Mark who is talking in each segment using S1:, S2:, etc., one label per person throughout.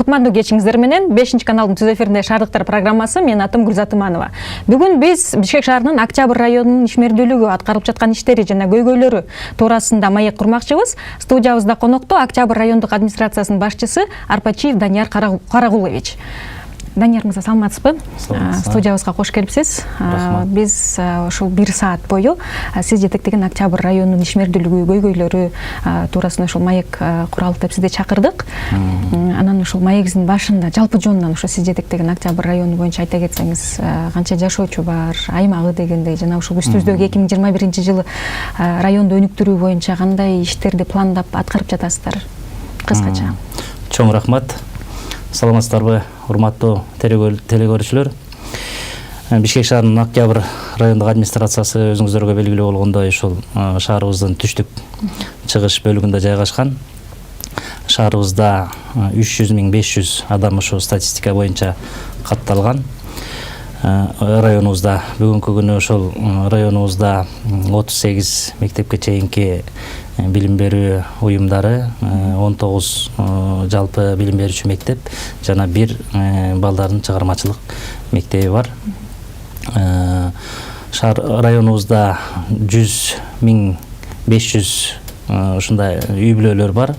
S1: Кутмандуу кечиңиздер менен 5 каналдын түз эфиринде Шаардыктар программасы. Мен атым Гүлзат Иманова. Бүгүн биз Бишкек шаарынын Октябрь районунун ишмердүүлүгү, аткарылып жаткан иштери жана көйгөйлөрү туурасында маек курмакчыбыз. Студиябызда конокто Октябрь райондук администрациясынын башчысы Арпачиев Данияр Карагулович. Данияр мырза, саламатсызбы? Студиябызга кош келипсиз. Биз ушул 1 саат бою сиз жетектеген Октябрь районунун ишмердүүлүгү, көйгөйлөрү туурасында ушул маек куралып деп сизди чакырдык. Анан ушул маегиздин башында жалпы жонунан ушул сиз жетектеген Октябрь району боюнча айта кетсеңиз, канча жашоочу бар, аймагы дегендей, жана ушул үстүбүздөгү 2021 жылы районду өнүктүрүү боюнча кандай иштерди пландап аткарып жатасыздар? Кыскача.
S2: Чоң рахмат. Саламатсыздарбы, урматтуу телекөрүүчүлөр. Бишкек шаарынын Октябрь райондук администрациясы өзүңүздөргө белгилүү болгондой ушул шаарыбыздын түштүк чыгыш бөлүгүндө жайгашкан. Шаарыбызда 300.500 адам ушул статистика боюнча катталган. Районубузда бүгүнкү күнү ушул районубузда 38 мектепке чейинки билим берүү уюмдары, 19 жалпы билим берүүчү мектеп жана 1 балдардын чыгармачылык мектеби бар. Шаар районубузда 100.500 ушундай үй бүлөлөр бар.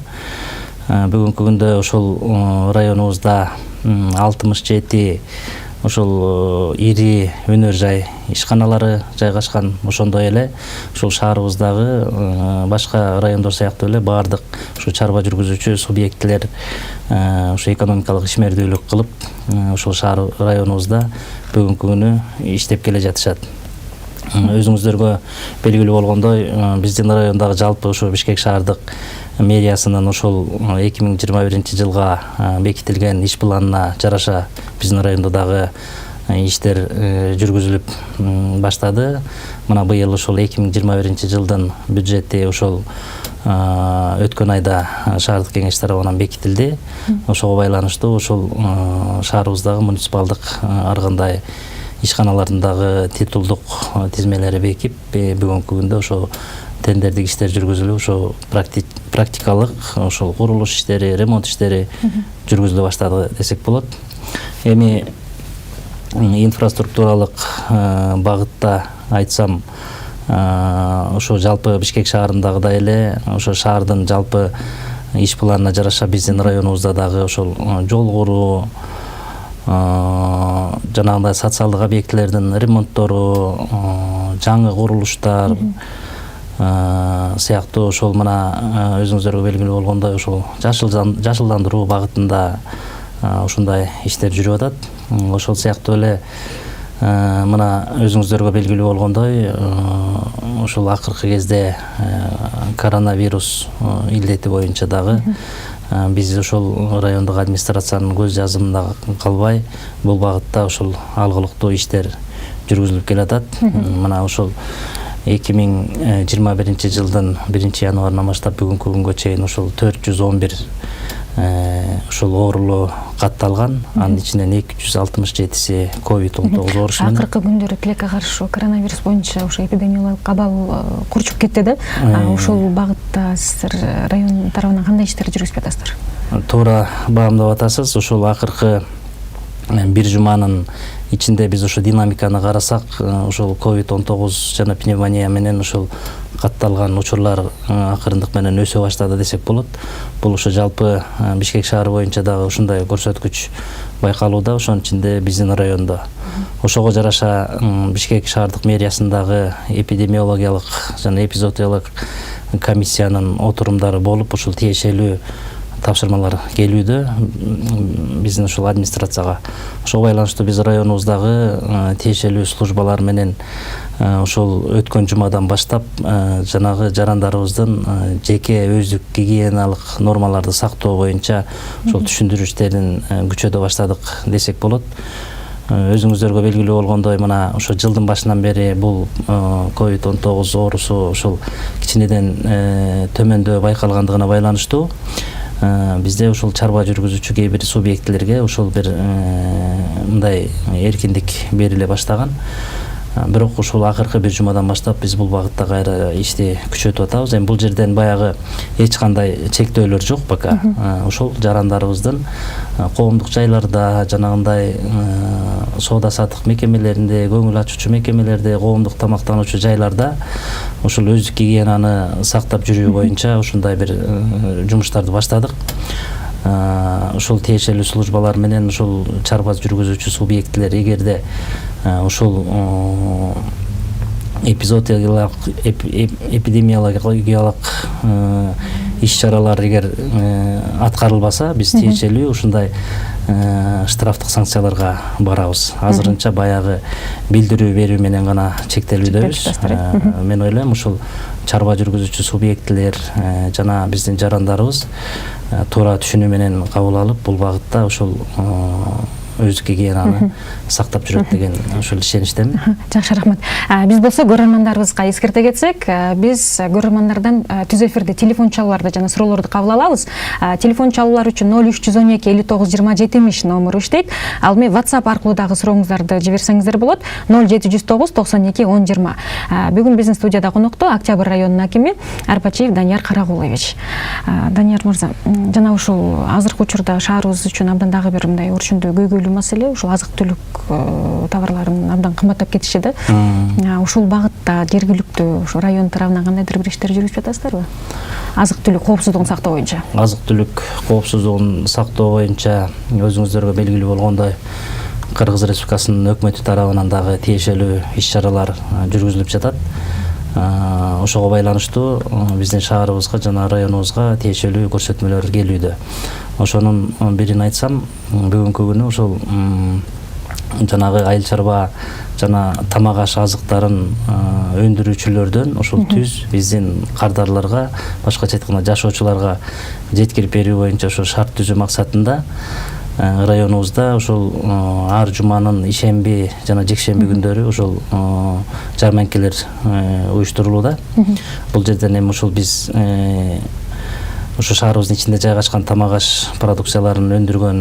S2: Бүгүнкү күндө ушул районубузда 67 ушул ири өнөр жай ишканалары жайгашкан. Ошондой эле ушул шаарыбыздагы башка райондор сыяктуу эле баардык ушу чарба жүргүзүүчү субъектилер ушу экономикалык ишмердүүлүк кылып ушул шаар районубузда бүгүнкү күнү иштеп келе жатышат. Өзүңүздөргө белгилүү болгондой, биздин райондогу жалпы ушу Бишкек шаардык мэриясынын ушул 2021 жылга бекитилген иш планына жараша биздин райондо дагы иштер жүргүзүлүп баштады. Мына быйыл ушул 2021 жылдын бюджети ушул өткөн айда шаардык кеңеш тарабынан бекитилди. Ошого байланыштуу ушул шаарыбыздагы муниципалдык ар кандай ишканалардын дагы титулдук тизмелери бекип, бүгүнкү күндө ошо тендердик иштер жүргүзүлүп, ошо практикалык ошол курулуш иштери, ремонт иштери жүргүзүлө баштады десек болот. Эми инфраструктуралык багытта айтсам, ошо жалпы Бишкек шаарындагыдай эле ошо шаардын жалпы иш планына жараша биздин районубузда дагы ошол жол куруу, жанагындай социалдык объектилердин ремонттору, жаңы курулуштар сыяктуу ошол мына өзүңүздөргө белгилүү болгондой ошол жашылдандыруу багытында ушундай иштер жүрүп атат. Ошол сыяктуу эле мына өзүңүздөргө белгилүү болгондой ушул акыркы кезде коронавирус илдети боюнча дагы биз ошол райондук администрациянын көз жазымында калбай бул багытта ушул алгылыктуу иштер жүргүзүлүп келатат. Мына ошол 2021 жылдын 1 январынан баштап бүгүнкү күнгө чейин ушул 411 ушул оорулуу катталган. Анын ичинен 267си COVID-19 оорусу менен.
S1: Акыркы күндөрү тилекке каршы коронавирус боюнча ошо эпидемиялык абал курчуп кетти да. Ошол багытта сиздер район тарабынан кандай иштер жүргүзүп жатасыздар?
S2: Туура баамдап атасыз. Ушул акыркы 1 жуманын ичинде биз ошо динамиканы карасак, ошол COVID-19 жана пневмония менен ошол катталган учурлар акырындык менен өсө баштады десек болот. Бул ошо жалпы Бишкек шаары боюнча дагы ушундай көрсөткүч байкалууда, ошонун ичинде биздин райондо. Ошого жараша Бишкек шаардык мэриясындагы эпидемиологиялык жана эпизоотиялык комиссиянын отурумдары болуп, ушул тиешелүү тапшырмалар келүүдө биздин ушул администрацияга. Ошого байланыштуу биз районубуздагы тиешелүү службалар менен ошол өткөн жумадан баштап жанагы жарандарыбыздын жеке өздүк гигиеналык нормаларды сактоо боюнча ошол түшүндүрүү иштерин күчөтө баштадык десек болот. Өзүңүздөргө белгилүү болгондой, мына ошо жылдын башынан бери бул COVID-19 оорусу ошол кичинеден төмөндөө байкалгандыгына байланыштуу бизде ушул чарба жүргүзүүчү кээ бир субъектилерге ушул бир мындай эркиндик бериле баштаган. Бирок ушул акыркы бир жумадан баштап биз бул багытта кайра ишти күчөтүп атабыз. Эми бул жерден баягы эч кандай чектөөлөр жок пока. Ошол жарандарыбыздын коомдук жайларда, жанагындай соода саттык мекемелеринде, көңүл ачуучу мекемелерде, коомдук тамактануучу жайларда ушул өздүк гигиенаны сактап жүрүү боюнча ушундай бир жумуштарды баштадык. Ушул тиешелүү службалар менен ушул чарба жүргүзүүчү субъектилер эгерде ушул эпидемиологиялык иш-чаралар эгер аткарылбаса, биз тиешелүү ушундай штрафтык санкцияларга барабыз. Азырынча баягы билдирүү берүү менен гана чектелүүдөбүз. Мен ойлойм, ушул чарба жүргүзүүчү субъектилер жана биздин жарандарыбыз туура түшүнүү менен кабыл алып, бул багытта ушул өздүк гигиенаны сактап жүрөт деген ошол ишеничтемин.
S1: Жакшы, рахмат. Биз болсо көрөрмандарыбызга эскерте кетсек, биз көрөрмандардан түз эфирде телефон чалууларды жана суроолорду кабыл алабыз. Телефон чалуулар үчүн 0312 59 20 70 номеру иштейт. Ал эми WhatsApp аркылуу дагы сурооңуздарды жиберсеңиздер болот. 0709 92 10 20. Бүгүн биздин студияда конокто Октябрь районунун акими Арпачиев Данияр Карагулович. Данияр мырза, жана ушул азыркы учурда шаарыбыз үчүн абдан дагы бир мындай өрчүндүү көйгөйлүү маселе ушул азык-түлүк товарларынын абдан кымбаттап кетиши да. Ушул багытта жергиликтүү ушу район тарабынан кандайдыр бир иштер жүргүзүп жатасыздарбы? Азык-түлүк коопсуздугун сактоо боюнча.
S2: Азык-түлүк коопсуздугун сактоо боюнча өзүңүздөргө белгилүү болгондой Кыргыз Республикасынын өкмөтү тарабынан дагы тиешелүү иш-чаралар жүргүзүлүп жатат. Ошого байланыштуу биздин шаарыбызга жана районубузга тиешелүү көрсөтмөлөр келүүдө. Ошонун бирин айтсам, бүгүнкү күнү ошол жанагы айыл чарба жана тамак аш азыктарын өндүрүүчүлөрдөн ошол түз биздин кардарларга, башкача айтканда жашоочуларга жеткирип берүү боюнча ошо шарт түзүү максатында районубузда ошол ар жуманын ишемби жана жекшемби күндөрү ошол жарманкелер уюштурулууда. Бул жерден эми ошол биз ошо шаарыбыздын ичинде жайгашкан тамак аш продукцияларын өндүргөн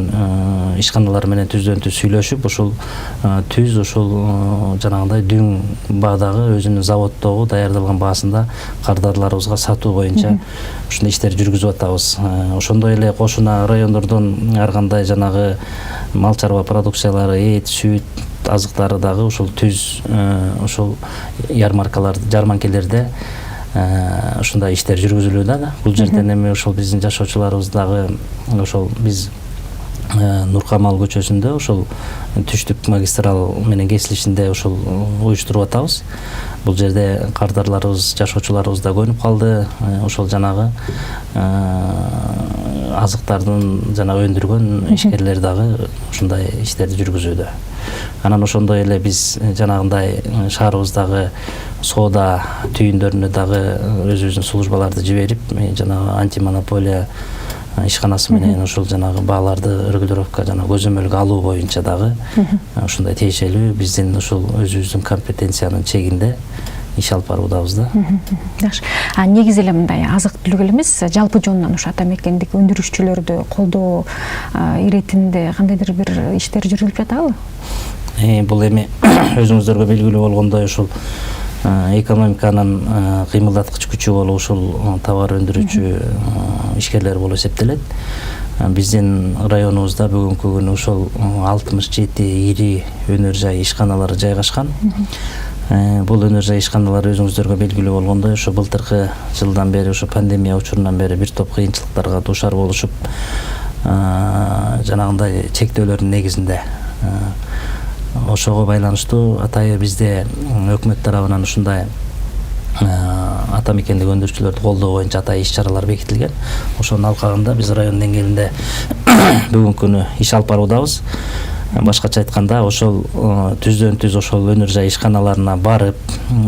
S2: ишканалар менен түздөн түз сүйлөшүп, ошол түз ошол жанагындай дүң баадагы өзүнүн заводдогу даярдалган баасында кардарларыбызга сатуу боюнча ушундай иштер жүргүзүп атабыз. Ошондой эле кошуна райондордон ар кандай жанагы мал чарба продукциялары, эт, сүт азыктары дагы ошол түз ошол жарманкелерде ушундай иштер жүргүзүлүүдө. Бул жерден эми ошол биздин жашоочуларыбыз дагы ошол биз Нуркамал көчөсүндө ошол түштүк магистрал менен кесилишинде ошол уюштуруп атабыз. Бул жерде кардарларыбыз, жашоочуларыбыз да көнүп калды. Ошол жанагы азыктардын жана өндүргөн ишкерлер дагы ушундай иштерди жүргүзүүдө. Анан ошондой эле биз жанагындай шаарыбыздагы соода түйүндөрүнө дагы өзүбүздүн службаларды жиберип, жанагы антимонополия ишканасы менен ошол жанагы бааларды регулировка жана көзөмөлгө алуу боюнча дагы ушундай тиешелүү биздин ошол өзүбүздүн компетенциянын чегинде иш алып баруудабыз да.
S1: Жакшы. Негизи эле мындай азык-түлүк эле эмес, жалпы жонунан ушу ата мекендик өндүрүшчүлөрдү колдоо иретинде кандайдыр бир иштер жүрүлүп жатабы?
S2: Бул эми өзүңүздөргө белгилүү болгондой ошол экономиканын кыймылдаткыч күчү болуп ушул товар өндүрүүчү ишкерлер болуп эсептелет. Биздин районубузда бүгүнкү күнү ошол 67 ири өнөр жай ишканалары жайгашкан. Бул өнөр жай ишканалар өзүңүздөргө белгилүү болгондой ошо былтыркы жылдан бери ошо пандемия учурунан бери бир топ кыйынчылыктарга дуушар болушуп, жанагындай чектөөлөрдүн негизинде ошого байланыштуу атайы бизде өкмөт тарабынан ушундай ата мекендик өндүрүүчүлөрдү колдоо боюнча атайы иш-чаралар бекитилген. Ошонун алкагында биз район деңгээлинде бүгүнкү күнү иш алып баруудабыз. Башкача айтканда ошол түздөн түз ошол өнөр жай ишканаларына барып,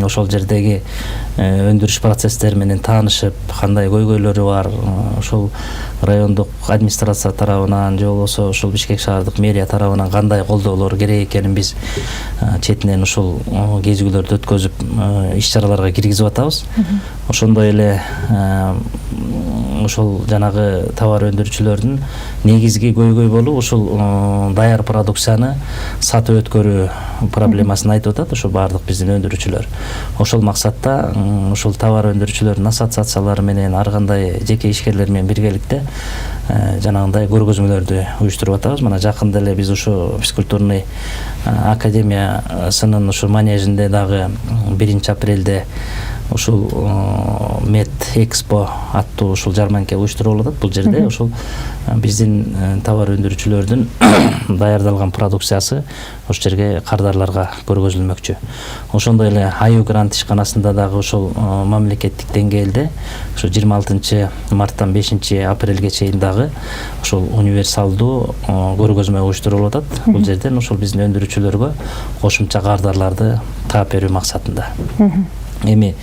S2: ошол жердеги өндүрүш процесстери менен таанышып, кандай көйгөйлөрү бар, ошол райондук администрация тарабынан же болбосо ошол Бишкек шаардык мэрия тарабынан кандай колдоолор керек экенин биз четинен ушул кезигүүлөрдү өткөзүп иш-чараларга киргизип атабыз. ошондой эле ошол жанагы товар өндүрүүчүлөрдүн негизги көйгөй болуп ушул даяр продукцияны сатып өткөрүү проблемасын айтып атат ошо баардык биздин өндүрүүчүлөр. Ошол максатта ушул товар өндүрүүчүлөрдүн ассоциациялары менен ар кандай жеке ишкерлер менен биргеликте жанагындай көргөзмөлөрдү уюштуруп атабыз. Мына жакында эле биз ушу физкультурный академиясынын ушу манежинде дагы 1 апрелде ушул Мед Экспо аттуу ушул жарманка уюштурулуп атат. Бул жерде ушул биздин товар өндүрүүчүлөрдүн даярдалган продукциясы ошол жерге кардарларга көргөзүлмөкчү. Ошондой эле Аю Грант ишканасында дагы ушул мамлекеттик деңгээлде ошо 26 марттан 5 апрелге чейин дагы ушул универсалдуу көргөзмө уюштурулуп атат. Бул жерден ушул биздин өндүрүүчүлөргө кошумча кардарларды таап берүү максатында. Эми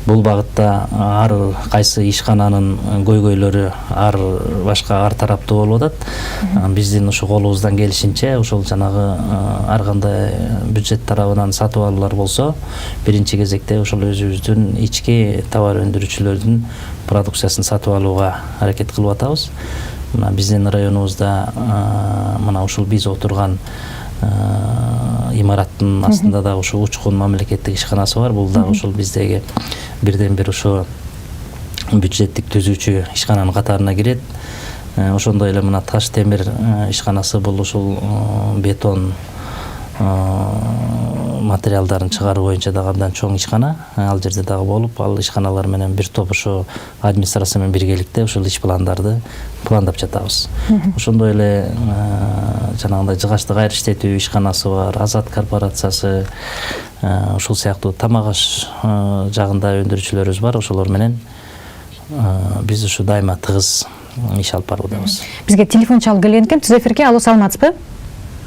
S2: бул багытта ар кайсы ишкананын көйгөйлөрү ар башка ар тараптуу болуп атат. Биздин ушу колубуздан келишинче ушул жанагы ар кандай бюджет тарабынан сатып алуулар болсо, биринчи кезекте ушул өзүбүздүн ички товар өндүрүүчүлөрдүн продукциясын сатып алууга аракет кылып атабыз. Мына биздин районубузда мына ушул биз отурган имараттын астында да ушу Учкун мамлекеттик ишканасы бар. Бул да ушул биздеги бирден бир ушу бюджеттик түзүүчү ишкананын катарына кирет. Ошондой эле мына Таш темир ишканасы бул ушул бетон материалдарын чыгаруу боюнча дагы абдан чоң ишкана. Ал жерде дагы болуп, ал ишканалар менен бир топ ошо администрация менен биргеликте ушул иш пландарды пландап жатабыз. Ошондой эле жанагындай жыгачтык айыр иштетүү ишканасы бар, Азат корпорациясы, ушул сыяктуу тамак аш жагында өндүрүүчүлөрүбүз бар. Ошолор менен биз ушу дайыма тыгыз иш алып баруудабыз.
S1: Бизге телефон чалып келген экен. Түз эфирге. Алло, саламатсызбы?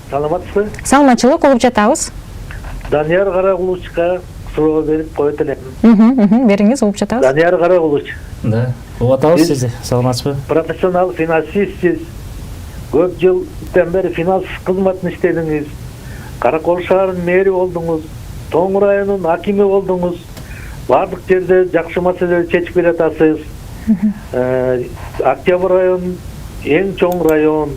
S3: Саламатсызбы?
S1: Саламатчылык, угуп жатабыз.
S3: Данияр Карагулучка суроо берип коет элем.
S1: Бериңиз, угуп жатабыз.
S3: Данияр Карагулуч.
S2: Да, угуп атабыз сизди. Саламатсызбы?
S3: Профессионал финансистсиз. Көп жылдан бери финанс кызматын иштедиңиз. Каракол шаарынын мэри болдуңуз. Тоң районунун акими болдуңуз. Бардык жерде жакшы маселелерди чечип келатасыз. Октябрь район эң чоң район.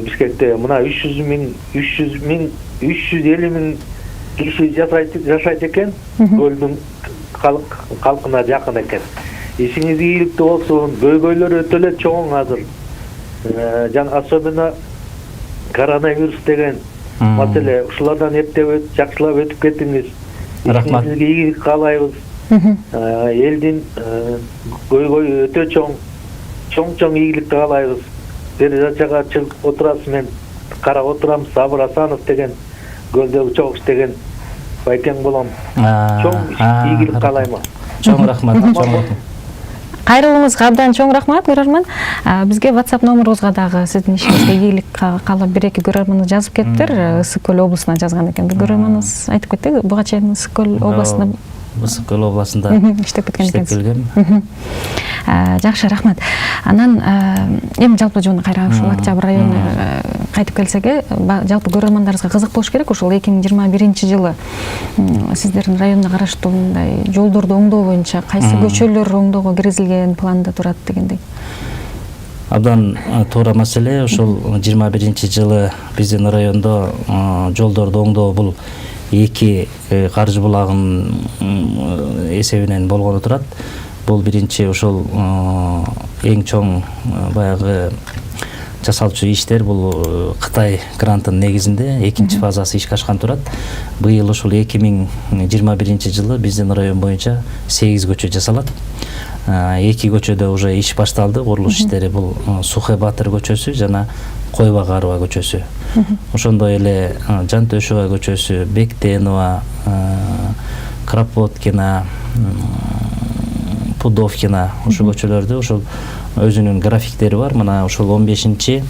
S3: Бишкекте мына 350 миң киши жашайт экен. Көлдүн калкына жакын экен. Ишиңиз ийгиликтүү болсун. Көйгөйлөр өтө эле чоң азыр. Жана особенно коронавирус деген маселе ушулардан эптеп жакшылап өтүп кеттиңиз.
S2: Рахмат.
S3: Сизге ийгилик каалайбыз. Элдин көйгөйү өтө чоң ийгилик каалайбыз. Терезачага чыгып отурасыз, мен карап отурам. Сабыр Асанов деген көлдөгү чогуш деген байкең болом. Чоң ийгилик каалайм.
S2: Чоң рахмат.
S1: Кайрылууңузга абдан чоң рахмат, көрөрман. Бизге WhatsApp номерубузга дагы сиздин ишиңизге ийгилик каалап бир-эки көрөрманыбыз жазып кетиптир. Ысык көл облусунан жазган экен. Бир көрөрманыбыз айтып кетти, буга чейин Ысык көл областында иштеп кеткен экенсиз. Жакшы, рахмат. Анан эми жалпы жөн кайра ушул Октябрь району кайтып келсек, жалпы көрөрмандарыбызга кызык болуш керек. Ушул 2021 жылы сиздердин районуна караштуу мындай жолдорду оңдоо боюнча кайсы көчөлөр оңдоого киргизилген планда турат дегендей.
S2: Абдан туура маселе. Ушул 21 жылы биздин райондо жолдорду оңдоо бул эки каржы булагынын эсебинен болгону турат. Бул биринчи ушул эң чоң баягы жасалчу иштер бул Кытай грантынын негизинде экинчи фазасы ишке ашкан турат. Быйыл ушул 2021 жылы биздин район боюнча 8 көчө жасалат. 2 көчөдө уже иш башталды. Курулуш иштери бул Сухой Батыр көчөсү жана Койбагарова көчөсү. Ошондой эле Жантөшова көчөсү, Бектенова, Кропоткина, Пудовкина ушул көчөлөрдү ушул өзүнүн графиктери бар. Мына ушул 15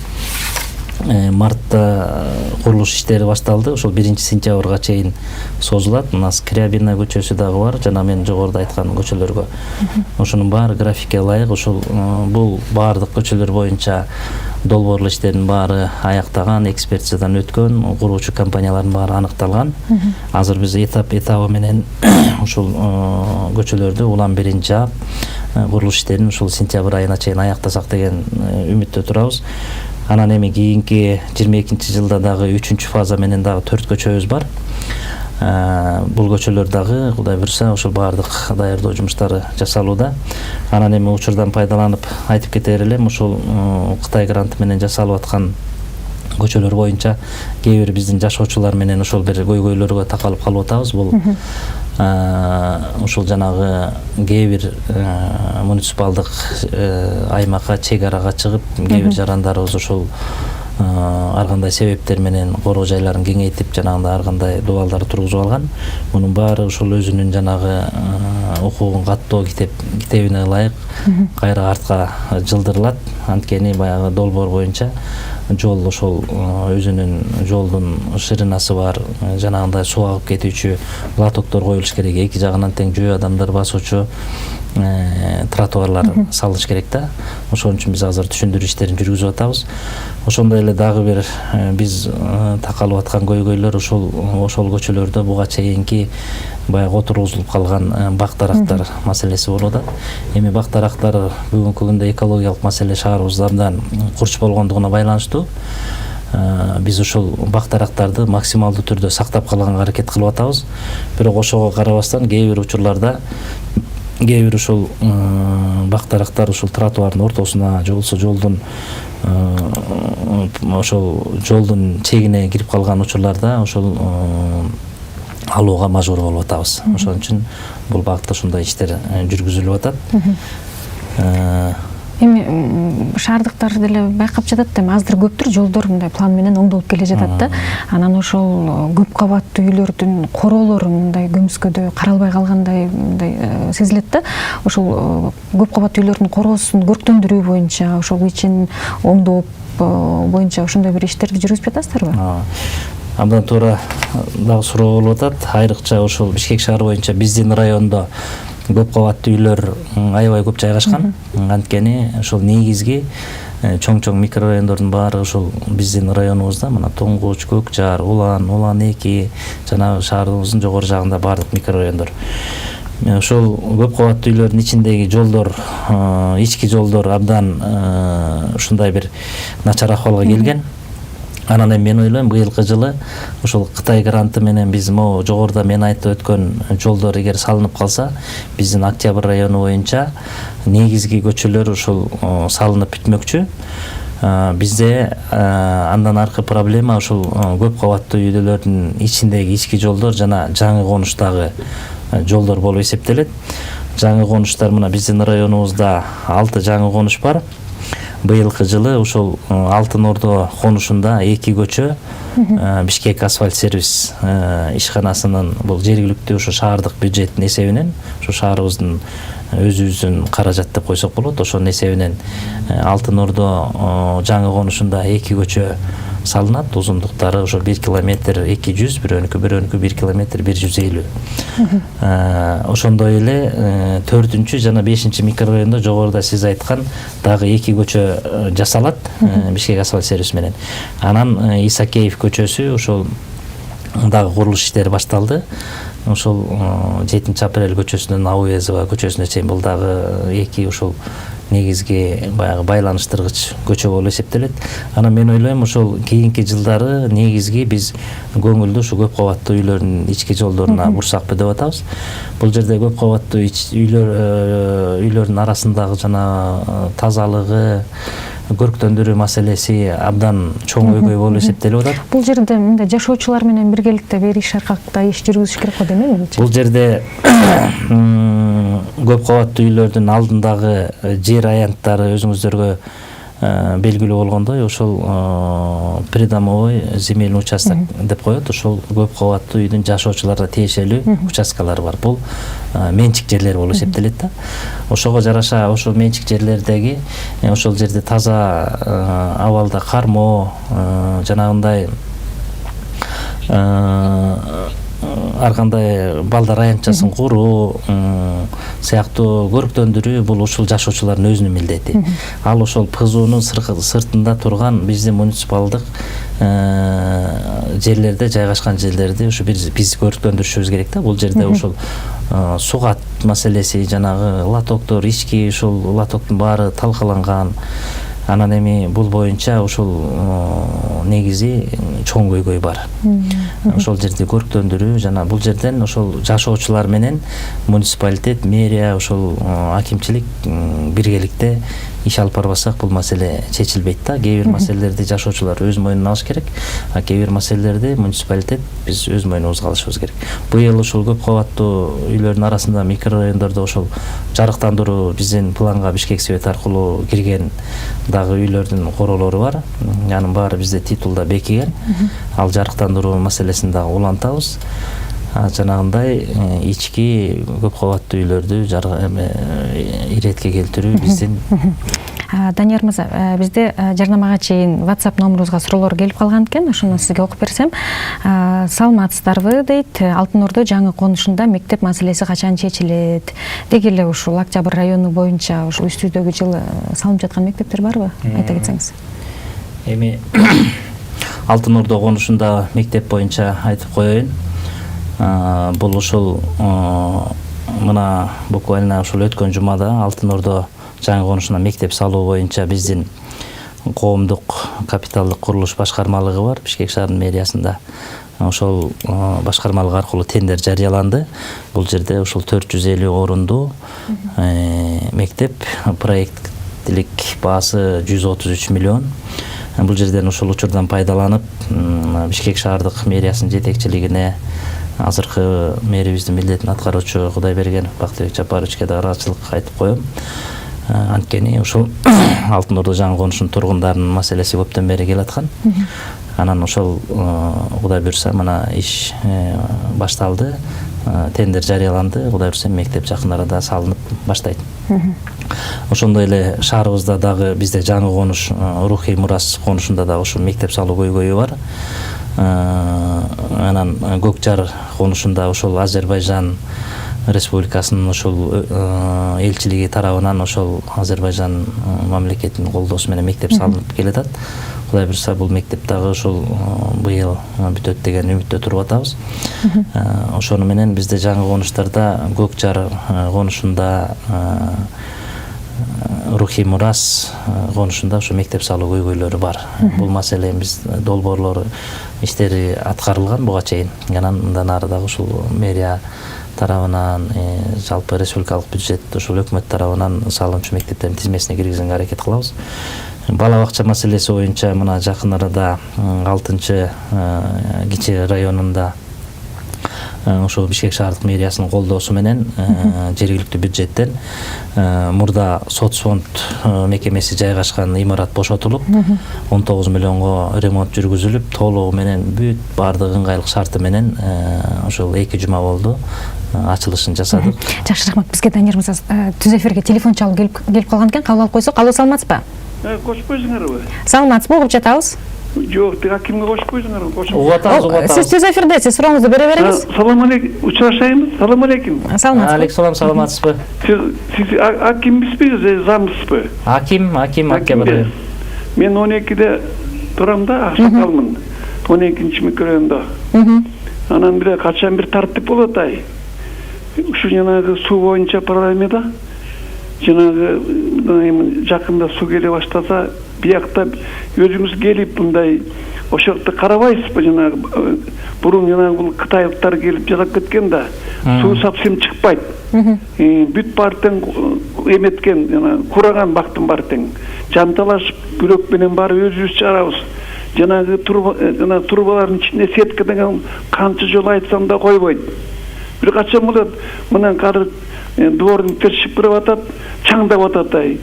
S2: мартта курулуш иштери башталды. Ошол 1-сентябрга чейин созулат. У нас Крябина көчөсү дагы бар, жана мен жогоруда айткан көчөлөргө. Ошонун баары графикке ылайык. Ошол бул баардык көчөлөр боюнча долбоорлуу иштердин баары аяктаган, экспертизадан өткөн, куруучу компаниялардын баары аныкталган. Азыр биз этабы менен ушул көчөлөрдү улам биринчи жаап, курулуш иштерин ушул сентябрь айына чейин аяктасак деген үмүттө турабыз. Анан эми кийинки 22-жылда дагы 3-фаза менен дагы 4 көчөбүз бар. Бул көчөлөр дагы Кудай буйрса ошол баардык даярдоо жумуштары жасалууда. Анан эми учурдан пайдаланып айтып кетер элем, ошол Кытай гранты менен жасалып аткан көчөлөр боюнча кээ бир биздин жашоочулар менен ошол бир көйгөйлөргө такалып калып атабыз. Бул ошол жанагы кээ бир муниципалдык аймакка, чек арага чыгып, кээ бир жарандарыбыз ошол ар кандай себептер менен короо жайларын кеңейтип, жанагындай ар кандай дубалдар тургузуп алган. Мунун баары ошол өзүнүн жанагы укугун каттоо китебине ылайык кайра артка жылдырылат. Анткени баягы долбоор боюнча жол ошол өзүнүн жолдун ширинасы бар, жанагындай суу агып кетүүчү лотоктор коюлуш керек, эки жагынан тең жөө адамдар басуучу тротуарлар салыш керек да. Ошон үчүн биз азыр түшүндүрүү иштерин жүргүзүп атабыз. Ошондой эле дагы бир биз такалып аткан көйгөйлөр ошол көчөлөрдө буга чейинки баягы отургузулуп калган бак дарактар маселеси болуп атат. Эми бак дарактар бүгүнкү күндө экологиялык маселе шаарыбызда абдан курч болгондугуна байланыштуу биз ошол бак дарактарды максималдуу түрдө сактап калганга аракет кылып атабыз. Бирок ошого карабастан кээ бир учурларда кээ бир ошол бак дарактар ошол тротуардын ортосуна же болбосо жолдун чегине кирип калган учурларда ошол алууга мажбур болуп атабыз. Ошон үчүн бул багытта ушундай иштер жүргүзүлүп атат.
S1: Эми шаардыктар деле байкап жатат да, аздыр көптүр жолдор мындай план менен оңдолуп келе жатат да. Анан ошол көп кабаттуу үйлөрдүн короолору мындай көмүскөдө каралбай калгандай мындай сезилет да. Ошол көп кабаттуу үйлөрдүн короосун көрктөндүрүү боюнча, ошол ичин оңдоп боюнча ошондой бир иштерди жүргүзүп жатасыздарбы?
S2: Абдан туура дагы суроо болуп атат. Айрыкча ошол Бишкек шаары боюнча биздин райондо көп кабаттуу үйлөр аябай көп жайгашкан. Анткени ошол негизги чоң микрорайондордун баары ошол биздин районубузда, мына Тоңгуч, Көкжар, Улан 2, жана шаарыбыздын жогору жагында баардык микрорайондор. Ошол көп кабаттуу үйлөрдүн ичиндеги жолдор, ички жолдор абдан ушундай бир начар акыбалга келген. Анан эми мен ойлойм, быйылкы жылы ошол Кытай гранты менен биз могу жогоруда мен айтып өткөн жолдор эгер салынып калса, биздин Октябрь району боюнча негизги көчөлөр ошол салынып бүтмөкчү. Бизде андан аркы проблема ошол көп кабаттуу үйлөрдүн ичиндеги ички жолдор жана жаңы конуштагы жолдор болуп эсептелет. Жаңы конуштар мына биздин районубузда 6 жаңы конуш бар. Быйылкы жылы ошол Алтын Ордо конушунда 2 көчө Бишкек асфальт сервис ишканасынын бул жергиликтүү ошо шаардык бюджеттин эсебинен, ошо шаарыбыздын өзүбүздүн каражат деп койсок болот, ошонун эсебинен Алтын Ордо жаңы конушунда 2 көчө салынат. Узундуктары ошо 1 километр 200, бирөөнүкү 1 километр 150. Ошондой эле 4 жана 5 микрорайондо жогоруда сиз айткан дагы 2 көчө жасалат Бишкек асфальт сервис менен. Анан Исакеев көчөсү ошол дагы курулуш иштери башталды. Ошол 7-апрель көчөсүнөн Ауезова көчөсүнө чейин бул дагы 2 ошол негизги баягы байланыштыргыч көчө болуп эсептелет. Анан мен ойлойм, ошол кийинки жылдары негизги биз көңүлдү ушу көп кабаттуу үйлөрдүн ички жолдоруна бурсакпы деп атабыз. Бул жерде көп кабаттуу үйлөрдүн арасындагы жана тазалыгы, көрктөндүрүү маселеси абдан чоң өйгөй болуп эсептелип атат.
S1: Бул жерде мындай жашоочулар менен биргеликте бир иш аркакта иш жүргүзүш керек го демейби?
S2: Бул жерде көп кабаттуу үйлөрдүн алдындагы жер аянттары өзүңүздөргө белгилүү болгондой ошол придомовой земельный участок деп коет. Ошол көп кабаттуу үйдүн жашоочуларга тиешелүү участкалар бар. Бул менчик жерлер болуп эсептелет да. Ошого жараша ошол менчик жерлердеги ошол жерде таза абалда кармоо жанагындай ар кандай балдар аянтчасын куруу сыяктуу көрктөндүрүү бул ушул жашоочулардын өзүнүн милдети. Ал ошол ПЗУнун сыртында турган биздин муниципалдык жерлерде жайгашкан жерлерди ушу биз көрктөндүрүшүбүз керек да. Бул жерде ошол сугат маселеси, жанагы лотоктор, ички ушул лотоктун баары талкаланган. Анан эми бул боюнча ушул негизи чоң көйгөй бар. Ошол жерди көрктөндүрүү жана бул жерден ошол жашоочулар менен муниципалитет, мэрия, ошол акимчилик биргеликте иш алып барбасак бул маселе чечилбейт да. Кээ бир маселелерди жашоочулар өз мойнуна алыш керек, а кээ бир маселелерди муниципалитет биз өз мойнубузга алышыбыз керек. Быйыл ушул көп кабаттуу үйлөрдүн арасында микрорайондордо ошол жарыктандыруу биздин планга Бишкек Свет аркылуу кирген дагы үйлөрдүн королору бар. Анын баары бизде титулда бекиген. Ал жарыктандыруу маселесин дагы улантабыз. Жанагындай ички көп кабаттуу үйлөрдү иретке келтирүү биздин.
S1: Данияр мырза, бизде жарнамага чейин WhatsApp номерубузга суроолор келип калган экен. Ошону сизге окуп берсем. Саламатсыздарбы дейт. Алтын Ордо жаңы конушунда мектеп маселеси качан чечилет? Деги эле ушул Октябрь району боюнча ушу үстүдөгү жылы салынып жаткан мектептер барбы? Айта кетсеңиз.
S2: Эми Алтын Ордо конушунда мектеп боюнча айтып коеюн. Бул ушул мына буквально ушул өткөн жумада Алтын Ордо жаңы конушуна мектеп салуу боюнча биздин коомдук капиталдык курулуш башкармалыгы бар Бишкек шаарынын мэриясында. Ошол башкармалык аркылуу тендер жарыяланды. Бул жерде ушул 450 орундуу мектеп, проекттик баасы 133 миллион. Бул жерден ушул учурдан пайдаланып Бишкек шаардык мэриясынын жетекчилигине азыркы мэрибиздин милдетин аткаруучу Кудайбергенов Бактыбек Жапаровичке да ыраазычылык айтып коем. Анткени ушул Алтын Ордо жаңы конушунун тургундарынын маселеси көптөн бери келаткан. Анан ошол Кудай буйрса мына иш башталды, тендер жарыяланды. Кудай буйрса мектеп жакын арада салынып баштайт. Ошондой эле шаарыбызда дагы бизде жаңы конуш Рухий Мурас конушунда да ошол мектеп салуу көйгөйү бар. Анан Көк Жар конушунда ошол Азербайжан Республикасынын ошол элчилиги тарабынан ошол Азербайжан мамлекетинин колдоосу менен мектеп салынып келатат. Кудай буйрса бул мектеп дагы ошол быйыл бүтөт деген үмүттө туруп атабыз. Ошону менен бизде жаңы конуштарда Көк Жар конушунда Рухий Мурас конушунда ошо мектеп салуу көйгөйлөрү бар. Бул маселе биз долбоорлору иштери аткарылган буга чейин. Анан мындан ары дагы ушул мэрия тарабынан жалпы республикалык бюджет ушул өкмөт тарабынан салымчу мектептердин тизмесине киргизүүгө аракет кылабыз. Бала бакча маселеси боюнча мына жакын арада 6-чы Кичи районунда ошол Бишкек шаардык мэриясынын колдоосу менен жергиликтүү бюджеттен мурда соцфонд мекемеси жайгашкан имарат бошотулуп 19 миллионго ремонт жүргүзүлүп толугу менен бүт баардык ыңгайлык шарты менен ошол 2 жума болду ачылышын жасадык.
S1: Жакшы, рахмат. Бизге Данияр мырза түз эфирге телефон чалуу келип калган экен. Кабыл алып койсок. Алло, саламатсызбы?
S3: Кошпойсуңарбы?
S1: Саламатсызбы? Угуп жатабыз.
S3: Жок, тиги акимге кошпойсуңарбы?
S1: Сиз түз эфирдесиз, сурооңузду бере бериңиз.
S3: Салам алейкум. Учурашайбыз. Салам алейкум.
S1: Саламатсызбы?
S2: Алейкум саламатсызбы?
S3: Сиз акимбизби, замсызбы?
S2: Аким.
S3: Мен 12-де турам да, Аксакалмын. 12-нчи микрорайондо. Анан бир качан бир тартип болот ай. Ушу жанагы суу боюнча парламентда жанагы жакында суу келе баштаса, биякта өзүңүз келип мындай ошокто карабайсызбы, жанагы бурун жанагы бул кытайлыктар келип жасап кеткен да, суу совсем чыкпайт. Бүт бартын эметкен, жана кураган бактын бартын жанталашып, күрөк менен баары өзүбүз чыгарабыз. Жанагы турбалардын ичинде сетка деген канча жолу айтсам да койбойт. Бир качан болот, мындан кары двордун тыршып кирип атат, чаңдап атат ай.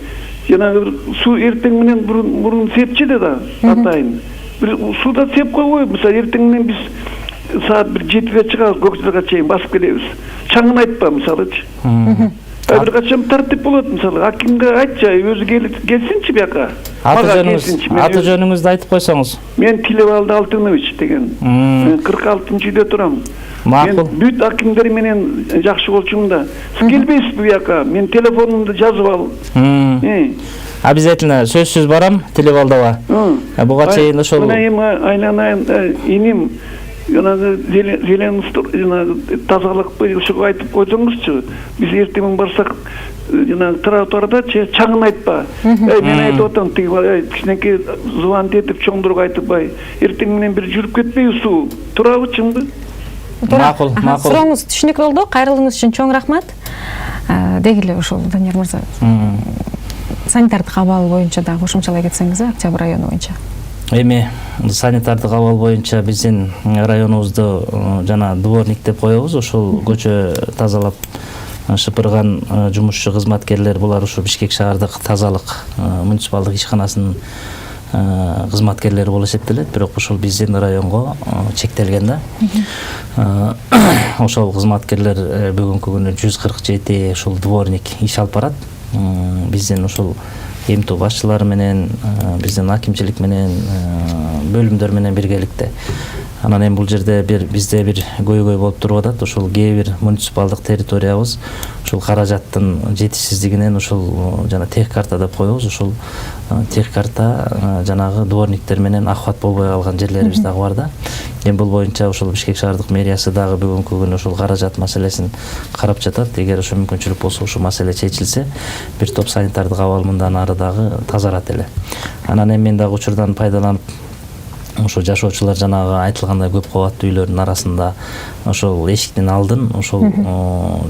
S4: жанагы суу эртең менен мурун сепчиде да атайын. Бир сууда сеп койбой, мисалы эртең менен биз саат 7-ге чыгабыз, Көксайга чейин басып келебиз. Чаңын айтпа мисалычы. Бир качан тартип болот, мисалы акимге айтчы, өзү келсинчи бияка.
S2: Аты жөнүңүздү айтып койсоңуз.
S4: Мен Тилебалды Алтынович деген. Мен 46-үйдө турам.
S2: Макул.
S4: Мен бүт акимдер менен жакшы болчумун да. Сиз келбейсизби бияка? Мен телефонумду жазып ал.
S2: Обязательно сөзсүз барам Тилебалдага. Буга чейин ошол
S4: мына эми айланайын иним жанагы зелен тазалыкпы ушуга айтып койсоңузчу. Биз эртең барсак жанагы тротуарда чаңын айтпа. Мен айтып атам тиги кичинекей звонок этип чоңдурга айтпай. Эртең менен бир жүрүп кетпейби суу? Турабычымбы?
S2: Макул.
S1: Сурооңуз түшүнүктүү болду. Кайрылыгыңыз үчүн чоң рахмат. Дегиле ошол Данияр мырза. Санитардык абал боюнча да кошумчалай кетсеңиз, Октябрь району боюнча.
S2: Эми санитардык абал боюнча биздин районубузду жана дворник деп коебуз. Ошол көчө тазалап шыпырган жумушчу кызматкерлер булар ушу Бишкек шаардык тазалык муниципалдык ишканасынын кызматкерлери болуп эсептелет, бирок ошол биздин районго чектелген да. Ошол кызматкерлер бүгүнкү күнү 147 ошол дворник иш алып барат. Биздин ошол эмтүү башчылары менен, биздин акимчилик менен, бөлүмдөр менен биргеликте. Анан эми бул жерде бизде бир көйгөй болуп туруп атат. Ошол кээ бир муниципалдык территориябыз ошол каражаттын жетишсиздигинен ошол жана тех карта деп коебуз. Ошол тех карта жанагы дворниктер менен ахват болбой калган жерлерибиз дагы бар да. Эми бул боюнча ошол Бишкек шаардык мэриясы дагы бүгүнкү күнү ошол каражат маселесин карап жатат. Эгер ошо мүмкүнчүлүк болсо ушул маселе чечилсе, бир топ санитардык абал мындан ары дагы тазарат эле. Анан эми мен дагы учурдан пайдаланып ошо жашоочулар жанагы айтылгандай көп кабаттуу үйлөрдүн арасында ошол эшиктин алдын ошол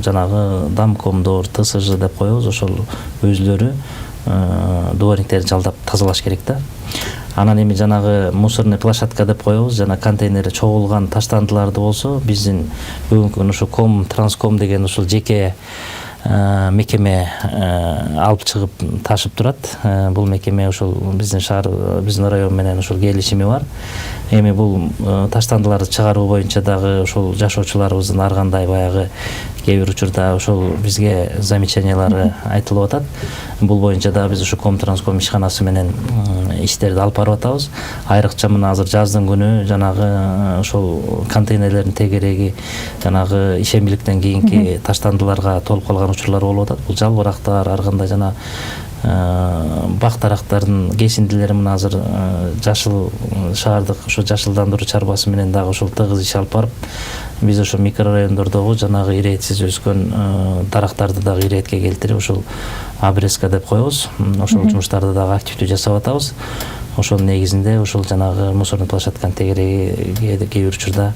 S2: жанагы Дамкомдор, ТСЖ деп коебуз, ошол өзлөрү дворниктерди жалдап тазалаш керек да. Анан эми жанагы мусорный площадка деп коебуз, жана контейнери чогулган таштандыларды болсо биздин бүгүнкү күнү ошо Транском деген ошол жеке мекеме алып чыгып ташып турат. Бул мекеме ошол биздин шаар, биздин район менен ошол келишими бар. Эми бул таштандыларды чыгаруу боюнча дагы ошол жашоочуларыбыздын ар кандай баягы кээ бир учурда ошол бизге замечаниялары айтылып атат. Бул боюнча дагы биз ошо Комтранском ишканасы менен иштерди алып барып атабыз. Айрыкча мына азыр жаздын күнү жанагы ошол контейнерлердин тегереги жанагы ишембиликтен кийинки таштандыларга толуп калган учурлар болуп атат. Бул жалбырактар, ар кандай жана бак дарактардын кесиндилери мына азыр жашыл шаардык ошо жашылдандыруу чарбасы менен дагы ошол тыгыз иш алып барып, биз ошо микрорайондордогу жанагы иретсиз өскөн дарактарды дагы иретке келтирип ошол обрезка деп коебуз. Ошол жумуштарды дагы активдүү жасап атабыз. Ошонун негизинде ошол жанагы мусорный площадканын тегереги кээ бир учурда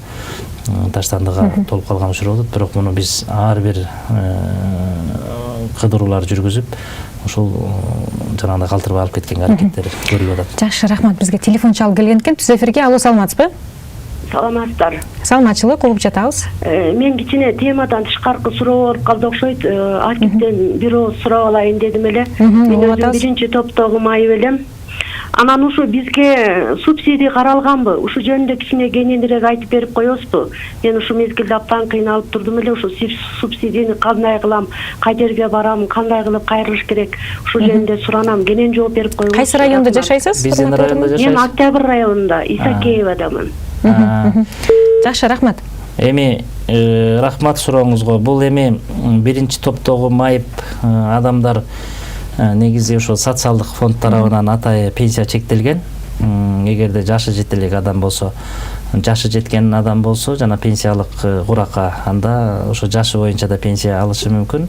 S2: таштандыга толуп калган учур болот. Бирок муну биз ар бир кыдыруулар жүргүзүп ошол жанагындай калтырбай алып кеткенге аракеттер көрүлүп атат.
S1: Жакшы, рахмат. Бизге телефон чалып келген экен. Түз эфирге. Алло, саламатсызбы?
S5: Саламатсыздар.
S1: Саламатчылык, угуп жатабыз.
S5: Мен кичине темадан тышкаркы суроо болуп калды окшойт. Акимден бир ооз сурап алайын дедим эле. Мен өзүм биринчи топтогу майып элем. Анан ушу бизге субсидия каралганбы? Ушу жөнүндө кичине кененирээк айтып берип коесузбу? Мен ушу мезгилде абдан кыйналып турдум эле. Ушу субсидияны кандай кылам, кай жерге барам, кандай кылып кайрылыш керек? Ушу жөнүндө суранам. Кенен жооп берип коюңуз.
S1: Кайсы районда жашайсыз?
S2: Биздин районда жашайсыз?
S5: Мен Октябрь районунда, Исакеевадамын.
S1: Жакшы, рахмат.
S2: Эми рахмат сурооңузго. Бул эми биринчи топтогу майып адамдар негизи ошо социалдык фонд тарабынан атайы пенсия чектелген. Эгерде жашы жете элек адам болсо, жашы жеткен адам болсо жана пенсиялык курака, анда ошо жашы боюнча да пенсия алышы мүмкүн.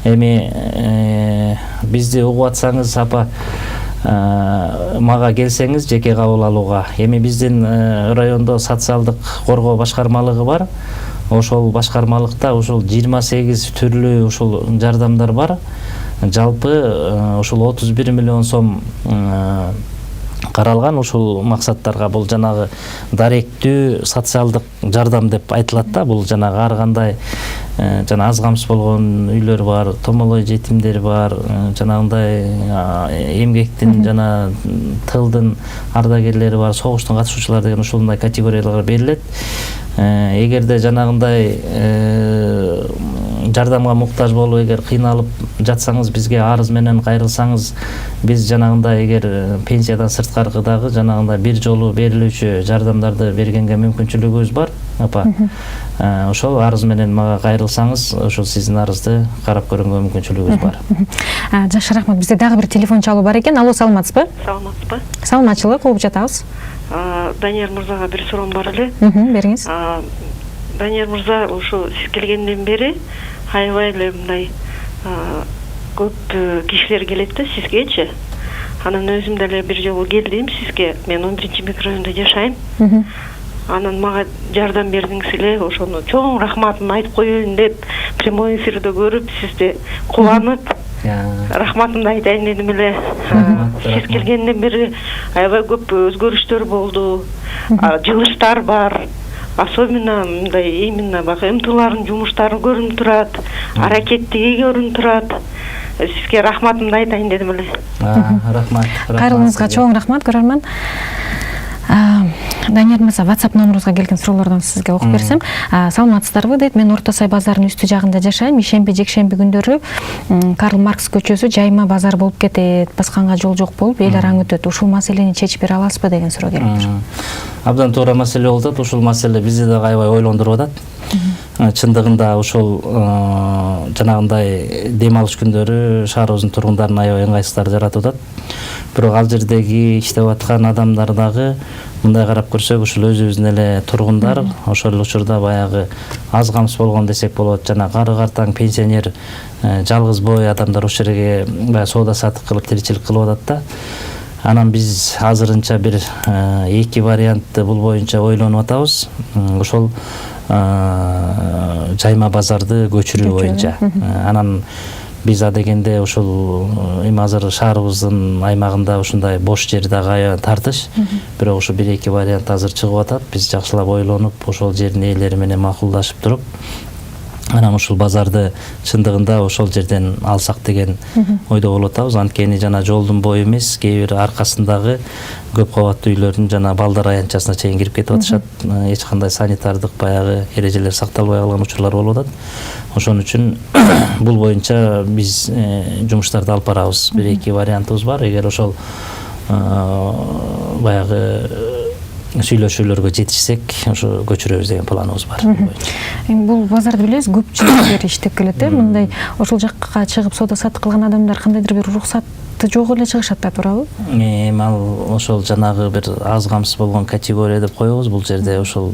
S2: Эми бизди угуп атсаңыз, апа, мага келсеңиз жеке кабыл алууга. Эми биздин райондо социалдык коргоо башкармалыгы бар. Ошол башкармалыкта ошол 28 түрлүү ошол жардамдар бар. Жалпы ошол 31 миллион сом каралган ушул максаттарга. Бул жанагы даректүү социалдык жардам деп айтылат да. Бул жанагы ар кандай жана аз камсыз болгон үйлөр бар, томолой жетимдер бар, жанагындай эмгектин жана тылдын ардагерлери бар, согуштун катышуучулары деген ушундай категорияларга берилет. Эгерде жанагындай жардамга муктаж болуп, эгер кыйналып жатсаңыз, бизге арыз менен кайрылсаңыз, биз жанагындай эгер пенсиядан сырткары дагы жанагындай бир жолу берилүүчү жардамдарды бергенге мүмкүнчүлүгүбүз бар, апа. Ошол арыз менен мага кайрылсаңыз, ошол сиздин арызды карап көргөнгө мүмкүнчүлүгүбүз бар.
S1: Жакшы, рахмат. Бизде дагы бир телефон чалуу бар экен. Алло, саламатсызбы?
S6: Саламатсызбы?
S1: Саламатчылык, угуп жатабыз.
S6: Данияр мырзага бир суроом бар эле.
S1: Бериңиз.
S6: Данияр мырза, ушу сиз келгенден бери аябай эле мындай көп кишилер келет да сизгечи. Анан өзүм деле бир жолу келдим сизге. Мен 11-чи микрорайонда жашайм. Анан мага жардам бердиңиз эле, ошону чоң рахматымды айтып коеюн деп, прямой эфирде көрүп, сизди кубанып, рахматымды айтайын дедим эле. Сиз келгенден бери аябай көп өзгөрүштөр болду, жылыштар бар. Особенно мындай именно баягы МТЛардын жумуштары көрүнүп турат, аракеттиги көрүнүп турат. Сизге рахматымды айтайын дедим эле.
S2: Рахмат.
S1: Кайрылыңызга чоң рахмат, көрөрмөн. Данияр мырза, WhatsApp номерибизге келген суроолордон сизге окуп берсем. Саламатсыздарбы дейт. Мен Орто Сай базарынын үстү жагында жашайм. Ишемби, жекшемби күндөрү Карл Маркс көчөсү жайма базар болуп кетет. Басканга жол жок болуп, эл араң өтөт. Ушул маселени чечип бере аласызбы деген суроо келиптир.
S2: Абдан туура маселе болуп атат. Ушул маселе бизди да аябай ойлондуруп атат. Чындыгында ушул жанагындай дем алыш күндөрү шаарыбыздын тургундарын аябай ыңгайсыздар жаратып атат. Бирок ал жердеги иштеп аткан адамдар дагы мындай карап көрсөк, ушул өзүбүздүн эле тургундар, ошол учурда баягы аз камсыз болгон десек болот. Жана кары картаң пенсионер, жалгыз бой адамдар ошол жерге баягы соода сатык кылып тиричилик кылып атат да. Анан биз азырынча бир эки вариантты бул боюнча ойлонуп атабыз. Ошол жайма базарды көчүрүү боюнча. Анан биз адегенде ушул эми азыр шаарыбыздын аймагында ушундай бош жер дагы тартыш. Бирок ушу бир эки вариант азыр чыгып атат. Биз жакшылап ойлонуп, ошол жердин ээлери менен макулдашып туруп, анан ушул базарды чындыгында ошол жерден алсак деген ойдо болуп атабыз. Анткени жана жолдун бою эмес, кээ бир аркасындагы көп кабаттуу үйлөрдүн жана балдар аянтчасына чейин кирип кетип атышат. Эч кандай санитардык баягы эрежелер сакталбай калган учурлар болуп атат. Ошон үчүн бул боюнча биз жумуштарды алып барабыз. Бир эки вариантыбыз бар. Эгер ошол баягы сүйлөшүүлөргө жетишсек, ошо көчүрөбүз деген планыбыз бар.
S1: Бул базарды билебиз, көпчүлүк иштеп келет. Мындай ошол жакка чыгып соода сатык кылган адамдар кандайдыр бир уруксаты жок эле чыгышат да, туурабы?
S2: Эми ал ошол жанагы бир аз камсыз болгон категория деп коебуз. Бул жерде ошол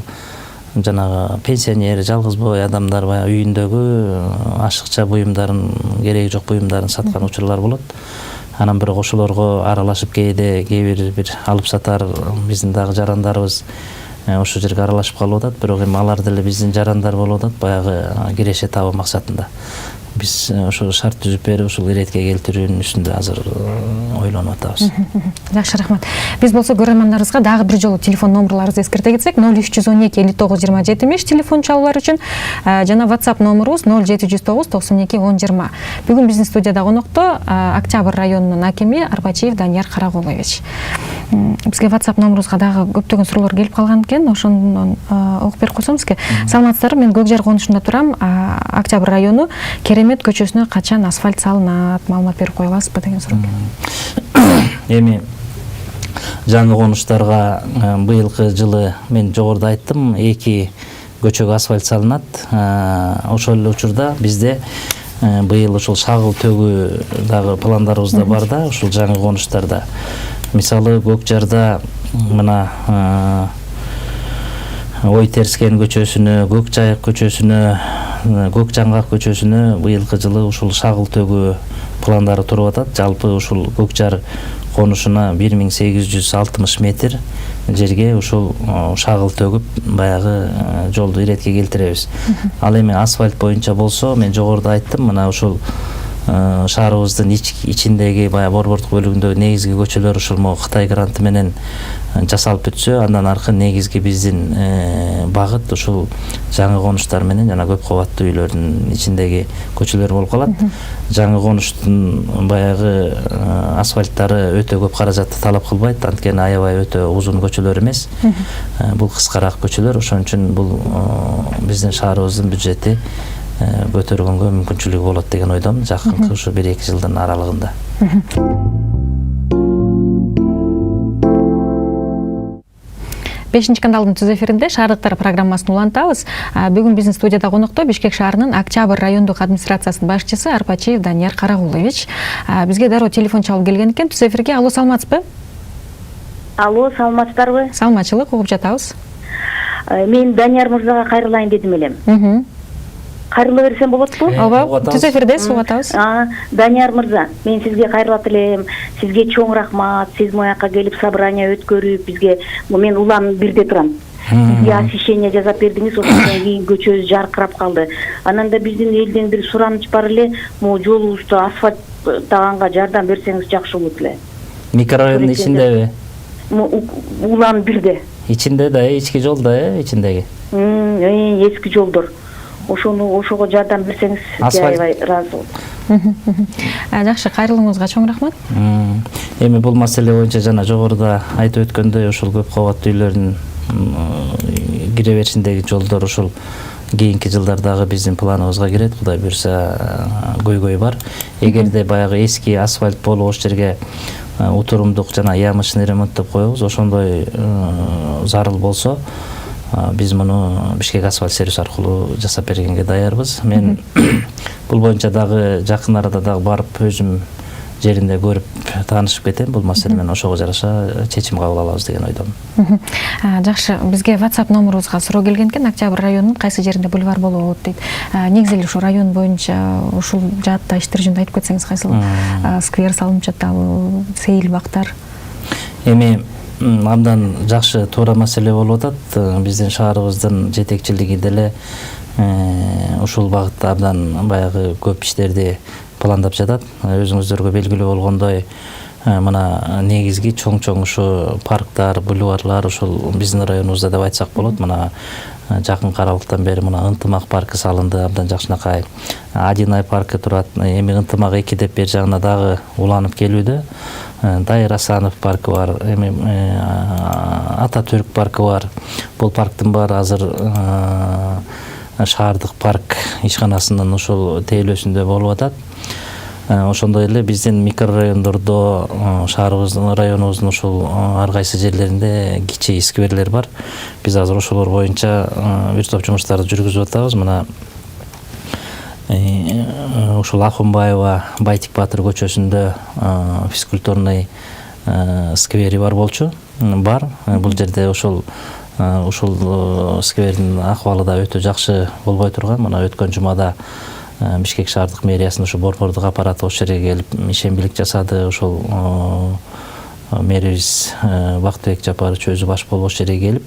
S2: жанагы пенсионер, жалгыз бой адамдар баягы үйүндөгү ашыкча буюмдарын, кереги жок буюмдарын саткан учурлар болот. Анан бирок ошолорго аралашып кээде кээ бир алып сатар биздин дагы жарандарыбыз ошол жерге аралашып калып атат. Бирок эми алар деле биздин жарандар болуп атат, баягы киреше табуу максатында. Биз ошол шарт түзүп берип, ушул иретке келтирүүнүн үстүндө азыр ойлонуп атабыз.
S1: Жакшы, рахмат. Биз болсо көрөрмандарыбызга дагы бир жолу телефон номерларыбызды эскерте кетсек, 0312 59 27 телефон чалуулар үчүн жана WhatsApp номерубуз 0709 92 1020. Бүгүн биздин студияда конокто Октябрь районунун акими Арбачиев Данияр Карагулович. Бизге WhatsApp номерубузга дагы көптөгөн суроолор келип калган экен, ошондон окуп берип койсом сизге. Саламатсыздарбы, мен Көкжар конушунда турам. Октябрь району Керемет көчөсүнө качан асфальт салынат, маалымат берип кое аласызбы деген суроо.
S2: Эми жаңы конуштарга быйылкы жылы мен жогоруда айттым, 2 көчөгө асфальт салынат. Ошол эле учурда бизде быйыл ушул шагыл төгүү дагы пландарыбызда бар да, ушул жаңы конуштарда. Мисалы Көкжарда мына Ой Терскен көчөсүнө, Көк Жайык көчөсүнө, Көк Жаңгак көчөсүнө быйылкы жылы ушул шагыл төгүү пландары туруп атат. Жалпы ушул Көкжар конушуна 1860 метр жерге ушул шагыл төгүп баягы жолду иретке келтиребиз. Ал эми асфальт боюнча болсо, мен жогоруда айттым, мына ушул шаарыбыздын ичиндеги баягы борбордук бөлүгүндөгү негизги көчөлөр ушул могу Кытай гранты менен жасалып бүтсө, андан аркы негизги биздин багыт ушул жаңы конуштар менен жана көп кабаттуу үйлөрдүн ичиндеги көчөлөр болуп калат. Жаңы конуштун баягы асфальттары өтө көп каражатты талап кылбайт, анткени аябай өтө узун көчөлөр эмес. Бул кыскараак көчөлөр, ошон үчүн бул биздин шаарыбыздын бюджети көтөргөнгө мүмкүнчүлүгү болот деген ойдомун жакынкы ушу 1-2 жылдын аралыгында.
S1: Бешинчи каналдын түз эфиринде шаардыктар программасын улантабыз. Бүгүн биздин студияда конокто Бишкек шаарынын Октябрь райондук администрациясынын башчысы Арпачиев Данияр Карагулович. Бизге дароо телефон чалып келген экен түз эфирге. Алло, саламатсызбы?
S7: Алло, саламатсыздарбы?
S1: Саламатчылык, угуп жатабыз.
S7: Мен Данияр мырзага кайрылайын дедим элем. Кайрыла берсем болотпу?
S1: Ооба, түз эфирдесиз, угуп атабыз.
S7: Данияр мырза, мен сизге кайрылат элем. Сизге чоң рахмат. Сиз мояка келип собрание өткөрүп, бизге мен улам бирде турам. Бизге освещение жасап бердиңиз, ошондон кийин көчөбүз жаркырап калды. Анан да биздин элден бир сураныч бар эле, могу жолубузду асфальттаганга жардам берсеңиз жакшы болот эле.
S2: Микрорайондун ичиндеби?
S7: Улам бирде.
S2: Ичинде да, ички жолдо, ичиндеги.
S7: Эски жолдор. Ошого жардам берсеңиз аябай ыраазы болом.
S1: Жакшы, кайрылууңузга чоң рахмат.
S2: Эми бул маселе боюнча жана жогоруда айтып өткөндөй, ошол көп кабаттуу үйлөрдүн кире беришиндеги жолдор ушул кийинки жылдардагы биздин планыбызга кирет. Кудай буйрса көйгөй бар. Эгерде баягы эски асфальт болуп ош жерге утурумдук жана ямочный ремонттоп коебуз, ошондой зарыл болсо, биз муну Бишкек асфальт сервис аркылуу жасап бергенге даярбыз. Мен бул боюнча дагы жакын арада дагы барып өзүм жеринде көрүп таанышып кетем. Бул маселе менен ошого жараша чечим кабыл алабыз деген ойдомун.
S1: Жакшы, бизге WhatsApp номерубузга суроо келген экен. Октябрь районунун кайсы жеринде бульвар болуп болот дейт. Негизи эле ушу район боюнча ушул жаатта иштер жөнүндө айтып кетсеңиз, кайсыл сквер салынып жатабы, сейил бактар?
S2: Эми абдан жакшы туура маселе болуп атат. Биздин шаарыбыздын жетекчилиги деле ушул багытта абдан баягы көп иштерди пландап жатат. Өзүңүздөргө белгилүү болгондой, мына негизги чоң ушу парктар, бульварлар ушул биздин районубузда деп айтсак болот. Мына жакынкы аралыктан бери мына Ынтымак паркы салынды, абдан жакшынакай. Один ай паркы турат. Эми Ынтымак 2 деп бер жагына дагы уланып келүүдө. Дайыр Асанов паркы бар, эми Ататүрк паркы бар. Бул парктын баары азыр шаардык парк ишканасынын ушул тейлөөсүндө болуп атат. Ошондой эле биздин микрорайондордо шаарыбыздын, районубуздун ушул ар кайсы жерлеринде кичи скверлер бар. Биз азыр ошолор боюнча бир топ жумуштарды жүргүзүп атабыз. Мына ушул Ахунбаева Байтик Батыр көчөсүндө физкультурный сквери бар болчу. Бар. Бул жерде ушул сквердин акыбалы да өтө жакшы болбой турган. Мына өткөн жумада Бишкек шаардык мэриясынын ушу борбордук аппараты ош жерге келип ишембилик жасады. Ошол мэрибиз Бактыбек Жапарович өзү баш болуп ош жерге келип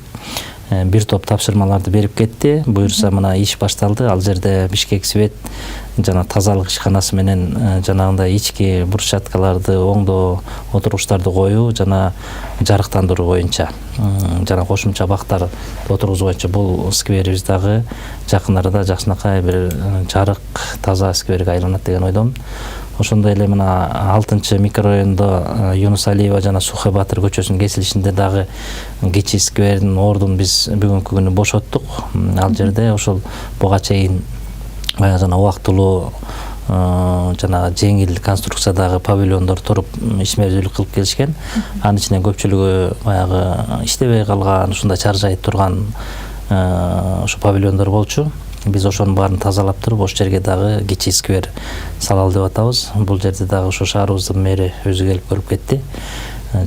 S2: бир топ тапшырмаларды берип кетти. Буюрса мына иш башталды. Ал жерде Бишкек свет жана тазалык ишканасы менен жанагындай ички брусчаткаларды оңдоо, отургучтарды коюу жана жарыктандыруу боюнча жана кошумча бактар отургузуу боюнча бул скверибиз дагы жакын арада жакшынакай бир жарык, таза скверге айланат деген ойдомун. Ошондой эле мына 6-чы микрорайондо Юнус Алиева жана Сухай Батыр көчөсүнүн кесилишинде дагы кичи сквердин ордун биз бүгүнкү күнү бошоттук. Ал жерде ошол буга чейин жана убактылуу жана жеңил конструкциядагы павильондор туруп ишмердүүлүк кылып келишкен. Анын ичинен көпчүлүгү баягы иштебей калган, ушундай чаржайып турган ошо павильондор болчу. Биз ошонун баарын тазалап туруп, ош жерге дагы кичи сквер салалы деп атабыз. Бул жерде дагы ошо шаарыбыздын мэри өзү келип көрүп кетти.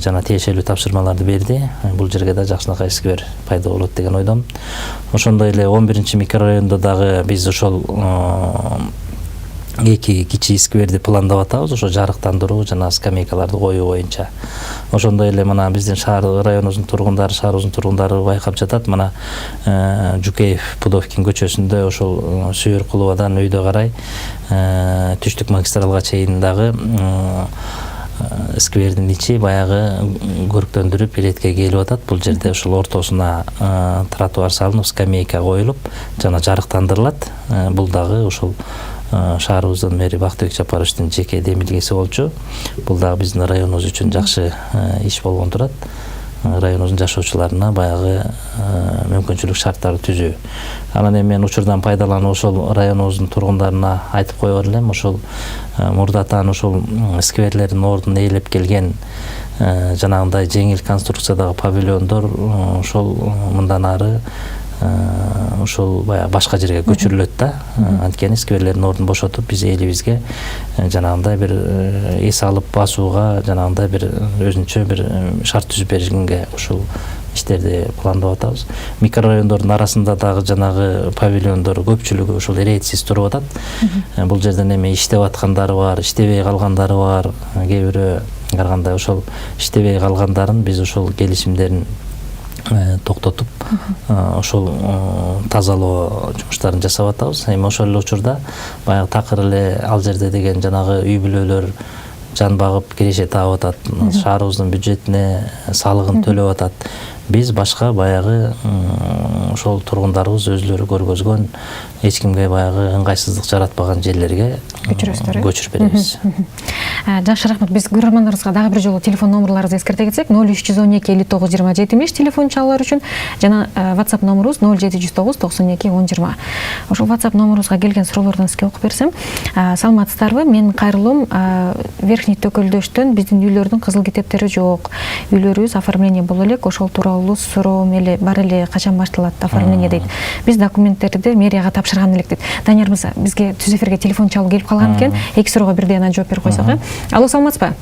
S2: Жана тиешелүү тапшырмаларды берди. Бул жерге да жакшынакай сквер пайда болот деген ойдомун. Ошондой эле 11-чи микрорайондо дагы биз ошол 2 кичи скверди пландап атабыз, ошо жарыктандыруу жана скамейкаларды коюу боюнча. Ошондой эле мына биздин районубуздун тургундары, шаарыбыздын тургундары байкап жатат. Мына Жукеев Пудовкин көчөсүндө ошол Сүйөр Кулубадан өйдө карай түштүк магистралга чейин дагы сквердин ичи баягы көрктөндүрүп иретке келип атат. Бул жерде ошол ортосуна тротуар салынып, скамейка коюлуп жана жарыктандырылат. Бул дагы ошол шаарыбыздын мэри Бактыбек Жапаровичтин жеке демилгеси болчу. Бул дагы биздин районубуз үчүн жакшы иш болгон турат. Районубуздун жашоочуларына баягы мүмкүнчүлүк шарттарды түзүү. Анан эми мен учурдан пайдаланып ошол районубуздун тургундарына айтып коёр элем, ошол мурдатан ошол скверлердин ордун ээлеп келген жанагындай жеңил конструкциядагы павильондор ошол мындан ары ошол баягы башка жерге көчүрүлөт да. Анткени скверлердин ордун бошотуп биз элибизге жанагындай бир эс алып басууга, жанагындай бир өзүнчө бир шарт түзүп бергенге ошол иштерди пландап атабыз. Микрорайондордун арасында дагы жанагы павильондор көпчүлүгү ошол эретсиз туруп атат. Бул жерден эми иштеп аткандары бар, иштебей калгандары бар. Кээ бирөө ар кандай ошол иштебей калгандарын биз ошол келишимдерин токтотуп ошол тазалоо жумуштарын жасап атабыз. Эми ошол эле учурда баягы такыр эле ал жерде деген жанагы үй бүлөлөр жан багып киреше таап атат, шаарыбыздын бюджетине салыгын төлөп атат. Биз башка баягы ошол тургундарыбыз өзлөрү көргөзгөн эч кимге баягы ыңгайсыздык жаратпаган жерлерге көчүрүп беребиз.
S1: Жакшы, рахмат. Биз көрөрмандарыбызга дагы бир жолу телефон номерлерибизди эскерте кетсек, 0312 59 27 телефон чалуулар үчүн жана WhatsApp номерубуз 0709 92 1020. Ошол WhatsApp номерубузга келген суроолордон сизге окуп берсем, саламатсыздарбы? Мен кайрылуум Верхний Төкөлдөштөн биздин үйлөрдүн кызыл китептери жок. Үйлөрүбүз оформление боло элек, ошол тууралуу суроом эле бар эле, качан башталат оформление дейт. Биз документтерди мэрияга тапшырган элек дейт. Данияр мырза, бизге түз эфирге телефон чалуу келип калган экен. Эки суроого бирдей анан жооп берип койсок. Алло, саламатсызбы?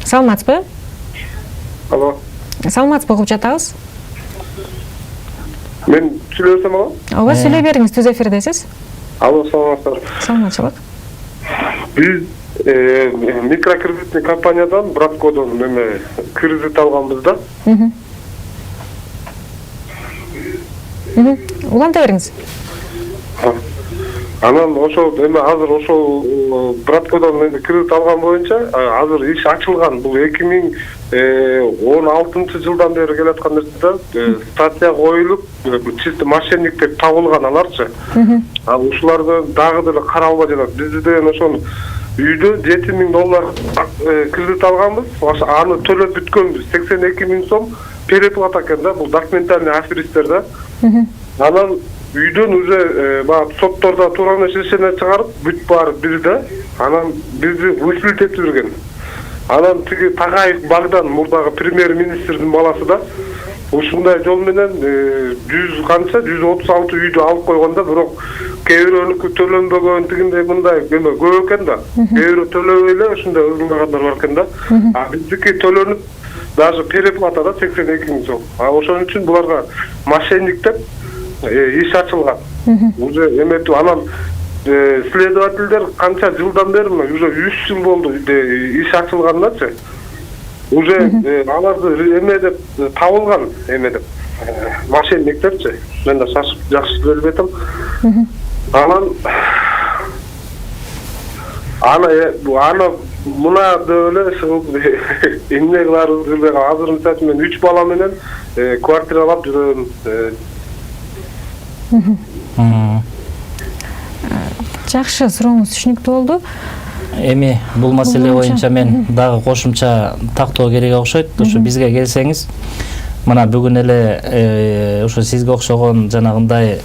S1: Саламатсызбы?
S8: Алло.
S1: Саламатсызбы, угуп жатабыз.
S8: Мен сүйлөй берсем ага?
S1: Ооба, сүйлөй бериңиз, түз эфирдесиз.
S8: Алло, саламатсыздар.
S1: Саламатчылык.
S8: Биз микрокредитный компаниядан Браткодон эме кредит алганбыз да.
S1: Уланта бериңиз.
S8: Анан ошол эми азыр ошол Браткодон кредит алган боюнча азыр иш ачылган. Бул 2016-жылдан бери келаткан нерсе да. Статья коюлуп, чисто мошенниктер табылган аларчы. Ушуларды дагы деле каралбай жатат. Биз деген ошол үйдө $7,000 кредит алганбыз. Аны төлөп бүткөнбүз. 82,000 сом переплата экен да. Бул документальный аферисттер да. Анан үйдөн уже баягы соттордо туура эмес решение чыгарып, бүт баары бирде. Анан бизди высылтып жүргөн. Анан тиги Тагайев Багдан мурдагы премьер-министрдин баласы да ушундай жол менен 136 үйдү алып койгондо, бирок кээ бирөөнүкү төлөнбөгөн тигиндей мындай көп экен да. Кээ бирөө төлөбөй эле ушундай ызылдагандар бар экен да. Биздики төлөнүп даже переплатада 82,000 сом. Ошон үчүн буларга мошенник деп иш ачылган. Уже эметип анан следовательдер канча жылдан бери, уже 3 жыл болду иш ачылганначы. Уже аларды эме деп табылган, эме деп мошенниктерчи. Мен да шашып жакшы билбей атам. Аны мына деле эмне кыларбыз билбей азыр мисалы мен 3 бала менен квартиралап жүрөм.
S1: Жакшы, сурооңуз түшүнүктүү болду.
S2: Эми бул маселе боюнча мен дагы кошумча тактоо керек окшойт. Ошо бизге келсеңиз, мына бүгүн эле ошо сизге окшогон жанагындай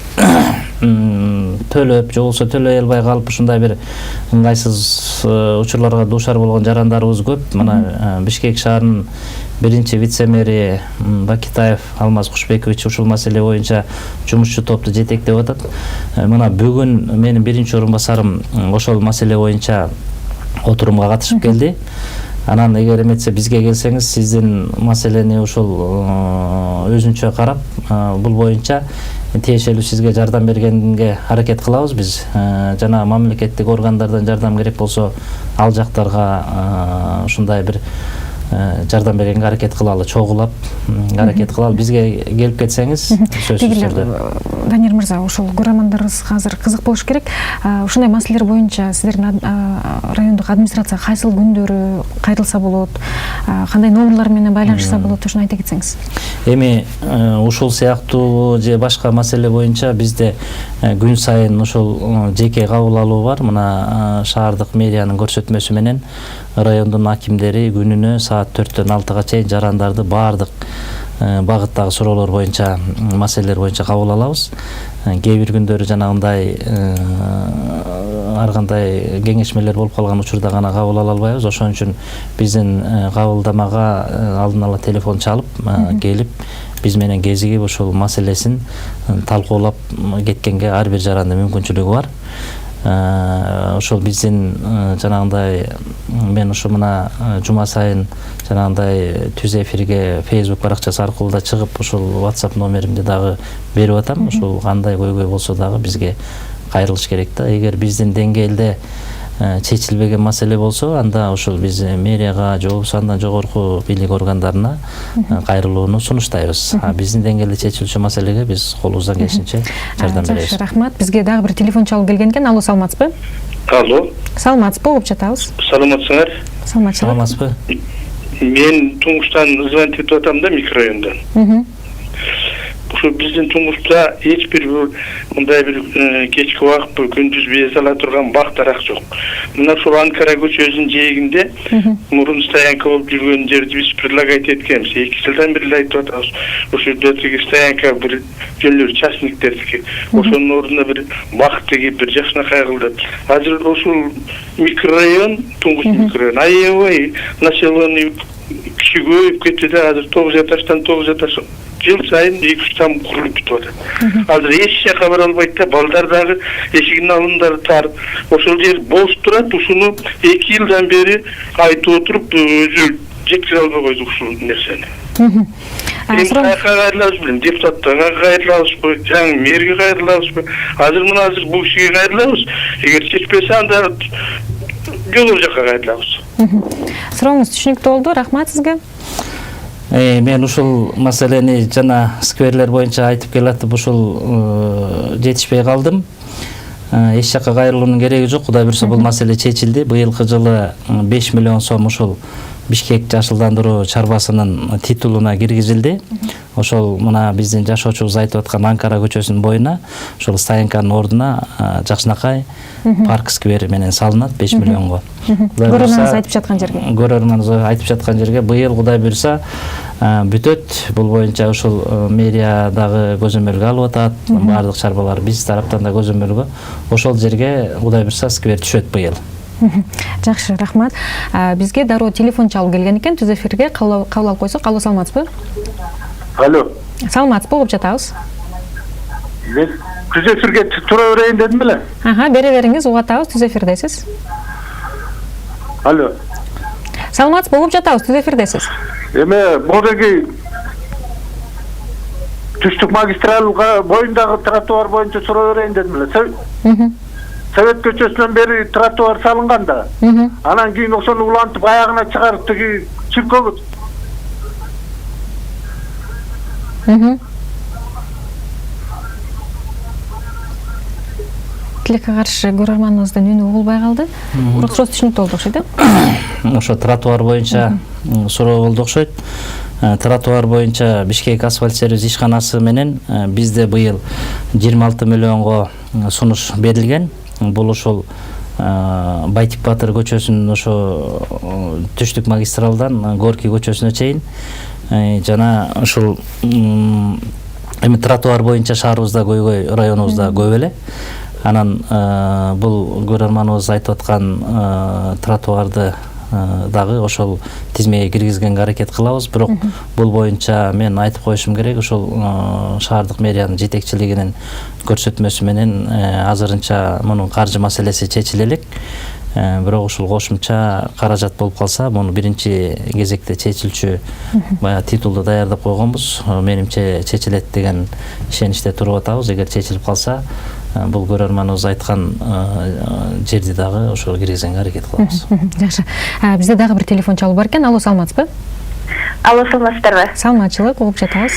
S2: төлөп, же болбосо төлөй албай калып ушундай бир ыңгайсыз учурларга дуушар болгон жарандарыбыз көп. Мына Бишкек шаарынын биринчи вице-мэри Бакитаев Алмаз Кушбекович ушул маселе боюнча жумушчу топту жетектеп атат. Мына бүгүн менин биринчи орун басарым ошол маселе боюнча отурумга катышып келди. Анан эгер эметсе бизге келсеңиз, сиздин маселени ушул өзүнчө карап, бул боюнча тиешелүү сизге жардам бергенге аракет кылабыз биз. Жана мамлекеттик органдардан жардам керек болсо, ал жактарга ушундай бир жардам бергенге аракет кылалы, чогулап аракет кылалы. Бизге келип кетсеңиз, сөзсүз түрдө.
S1: Данияр мырза, ошол көрөрмандарыбыз азыр кызык болуш керек. Ушундай маселелер боюнча сиздердин райондук администрация кайсыл күндөрү кайрылса болот, кандай номерлар менен байланышса болот, ошону айта кетсеңиз.
S2: Эми ушул сыяктуу же башка маселе боюнча бизде күн сайын ушул жеке кабыл алуу бар. Мына шаардык мэриянын көрсөтмөсү менен райондун акимдери күнүнө саат 4-төн 6-га чейин жарандарды баардык багыттагы суроолор боюнча, маселелер боюнча кабыл алабыз. Кээ бир күндөрү жанагындай ар кандай кеңешмелер болуп калган учурда гана кабыл ала албайбыз. Ошон үчүн биздин кабылдамага алдын ала телефон чалып келип, биз менен кезигип ушул маселесин талкуулап кеткенге ар бир жарандын мүмкүнчүлүгү бар. Ошол биздин жанагындай мен ушу мына жума сайын жанагындай түз эфирге Facebook баракчасы аркылуу да чыгып, ушул WhatsApp номеримди дагы берип атам. Ушул кандай көйгөй болсо дагы бизге кайрылыш керек да. Эгер биздин деңгээлде чечилбеген маселе болсо, анда ушул биз мэрияга же болбосо андан жогорку бийлик органдарына кайрылууну сунуштайбыз. Биздин деңгээлде чечилүүчү маселеге биз колубуздан келишинче жардам беребиз.
S1: Жакшы, рахмат. Бизге дагы бир телефон чалып келген экен. Алло, саламатсызбы?
S9: Алло.
S1: Саламатсызбы? Угуп жатабыз.
S9: Саламатсыңар?
S2: Саламатсызбы?
S9: Мен Туңгуштан звонить этип атам да, микрорайондан. Ушу биздин Туңгушта эч бир мындай бир кечки убакыт күндүз без ала турган бак дарак жок. Мына ушул Анкара көчөсүнүн жээгинде мурун стоянка болуп жүргөн жерди биз предлагать эткенбиз. 2 жылдан бери айтып атабыз. Ушул жердеги стоянка бир жөндөр частниктердики. Ошонун ордуна бир бак тегип бир жакшынакай кылды. Азыр ушул микрорайон, Туңгуш микрорайон аябай населенный киши көбөйүп кетти да, азыр 9 этаждан 9 этаж жыл сайын 2-3 там курулуп бүтүп атат. Азыр эч жака бара албайт да, балдар дагы эшигинин алдындары тар. Ошол жер бош турат, ушуну 2 жылдан бери айтып отуруп өзү жеткире албай койдук ушул нерсени. Эми кайрылабыз билем, депутаттарга кайрылабызбы, жаңы мэрге кайрылабызбы? Азыр бул кишиге кайрылабыз. Эгер чечпесе анда жогору жака кайрылабыз.
S1: Сурооңуз түшүнүктүү болду. Рахмат сизге.
S2: Мен ушул маселени жана скверлер боюнча айтып келатып, ушул жетишпей калдым. Эч жака кайрылуунун кереги жок. Кудай буйрса бул маселе чечилди. Быйылкы жылы 5 миллион сом ушул Бишкек жашылдандыруу чарбасынын титулуна киргизилди. Ошол мына биздин жашоочубуз айтып аткан Анкара көчөсүнүн боюна, ошол стоянканын ордуна жакшынакай парк сквер менен салынат 5 миллионго.
S1: Көрөрманыбыз айтып жаткан жерге.
S2: Көрөрманыбыз айтып жаткан жерге быйыл Кудай буйрса бүтөт. Бул боюнча ушул мэрия дагы көзөмөлгө алып атат. Баардык чарбалар биз тараптан да көзөмөлгө. Ошол жерге Кудай буйрса сквер түшөт быйыл.
S1: Жакшы, рахмат. Бизге дароо телефон чалып келген экен. Түз эфирге кабыл алып койсок. Алло, саламатсызбы?
S8: Алло.
S1: Саламатсызбы? Угуп жатабыз.
S8: Мен түз эфирге тура берейин дедим беле?
S1: Бере бериңиз, угуп атабыз. Түз эфирдесиз.
S8: Алло.
S1: Саламатсызбы? Угуп жатабыз. Түз эфирдесиз.
S8: Эми могуги түштүк магистралга боюндагы тротуар боюнча суроо берейин дедим беле. Совет көчөсүнөн бери тротуар салынган да. Анан кийин ошону улантып аягына чыгарып тиги чиркөөгө.
S1: Тилекке каршы көрөрманыбыздын үнү угулбай калды. Уруксуз түшүнүктүү болду окшойт,
S2: Ошо тротуар боюнча суроо болду окшойт. Тротуар боюнча Бишкек асфальт сервис ишканасы менен бизде быйыл 26 миллионго сунуш берилген. Бул ошол Байтик Батыр көчөсүнүн ошо түштүк магистралдан Горький көчөсүнө чейин жана ушул эми тротуар боюнча шаарыбызда көйгөй районубузда көп эле. Анан бул көрөрманыбыз айтып аткан тротуарды дагы ошол тизмеге киргизгенге аракет кылабыз. Бирок бул боюнча мен айтып коюшум керек, ошол шаардык мэриянын жетекчилигинин көрсөтмөсү менен азырынча мунун каржы маселеси чечиле элек. бирок ушул кошумча каражат болуп калса, муну биринчи кезекте чечилчү баягы титулду даярдап койгонбуз. Менимче чечилет деген ишеничте туруп атабыз. Эгер чечилип калса, бул көрөрманыбыз айткан жерди дагы ошол киргизенге аракет кылабыз.
S1: Жакшы. Бизде дагы бир телефон чалуу бар экен. Алло, саламатсызбы?
S7: Алло, саламатсыздарбы?
S1: Саламатчылык, угуп жатабыз.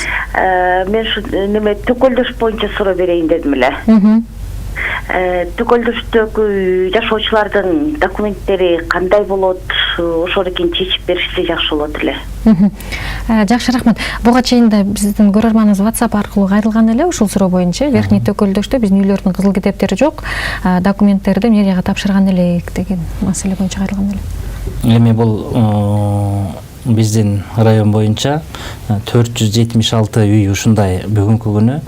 S7: Мен ушу неме Төкөлдөш боюнча суроо берейин дедим эле. Төкөлдөштөгү жашоочулардын документтери кандай болот? Ошону чечип беришсе жакшы болот эле.
S1: Жакшы, рахмат. Буга чейин да биздин көрөрманыбыз WhatsApp аркылуу кайрылган эле ушул суроо боюнча. Верхний Төкөлдөштө биздин үйлөрдүн кызыл китептери жок, документтерди мэрияга тапшырган элек деген маселе боюнча кайрылган эле.
S2: Эми бул биздин район боюнча 476 үй ушундай бүгүнкү күнү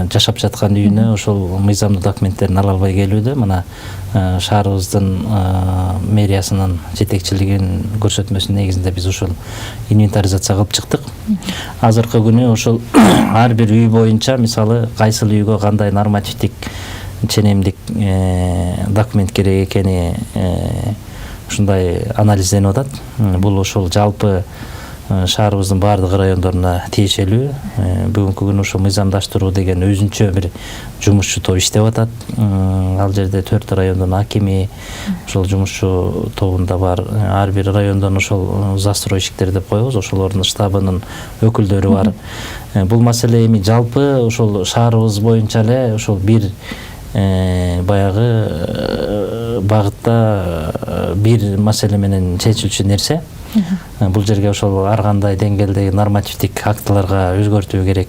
S2: жашап жаткан үйүнө ошол мыйзамдуу документтерин ала албай келүүдө. Мына шаарыбыздын мэриясынын жетекчилигинин көрсөтмөсүнүн негизинде биз ушул инвентаризация кылып чыктык. Азыркы күнү ошол ар бир үй боюнча, мисалы, кайсыл үйгө кандай нормативдик ченемдик документ керек экени ушундай анализденип атат. Бул ошол жалпы шаарыбыздын баардык райондоруна тиешелүү. Бүгүнкү күнү ошо мыйзамдаштыруу деген өзүнчө бир жумушчу топ иштеп атат. Ал жерде 4 райондун акими ошол жумушчу тобунда бар. Ар бир райондон ошол застройщиктер деп коебуз, ошолордун штабынын өкүлдөрү бар. Бул маселе эми жалпы ошол шаарыбыз боюнча эле ошол бир баягы багытта бир маселе менен чечилчү нерсе. Бул жерге ошол ар кандай деңгээлдеги нормативдик актыларга өзгөртүү керек.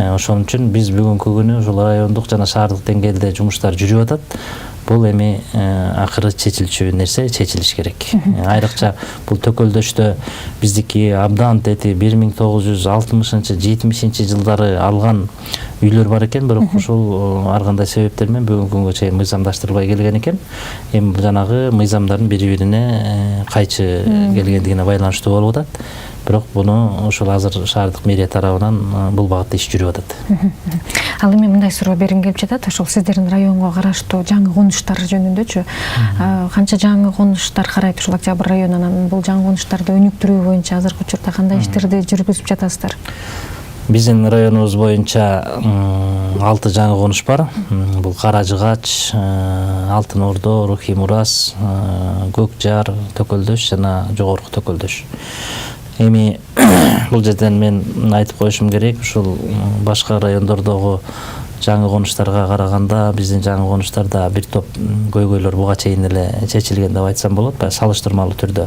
S2: Ошон үчүн биз бүгүнкү күнү ошол райондук жана шаардык деңгээлде жумуштар жүрүп атат. Бул эми акыры чечилчү нерсе чечилиш керек. Айрыкча бул Төкөлдөштө биздики абдан тети 1960-70 жылдары алган үйлөр бар экен, бирок ошол ар кандай себептер менен бүгүнкү күнгө чейин мыйзамдаштырылбай келген экен. Эми жанагы мыйзамдардын бири-бирине кайчы келгендигине байланыштуу болуп атат. Бирок буну ошол азыр шаардык мэрия тарабынан бул багытта иш жүрүп атат.
S1: Ал эми мындай суроо бергим келип жатат. Ошол сиздердин районго караштуу жаңы конуштар жөнүндөчү. Канча жаңы конуштар карайт ушул Октябрь районунан? Бул жаңы конуштарды өнүктүрүү боюнча азыркы учурда кандай иштерди жүргүзүп жатасыздар?
S2: Биздин районубуз боюнча 6 жаңы конуш бар. Бул Каражыгач, Алтын Ордо, Рухий Мурас, Көкжар, Төкөлдөш жана Жогорку Төкөлдөш. Эми бул жерден мен айтып коюшум керек, ушул башка райондордогу жаңы конуштарга караганда биздин жаңы конуштарда бир топ көйгөйлөр буга чейин эле чечилген деп айтсам болот, салыштырмалуу түрдө.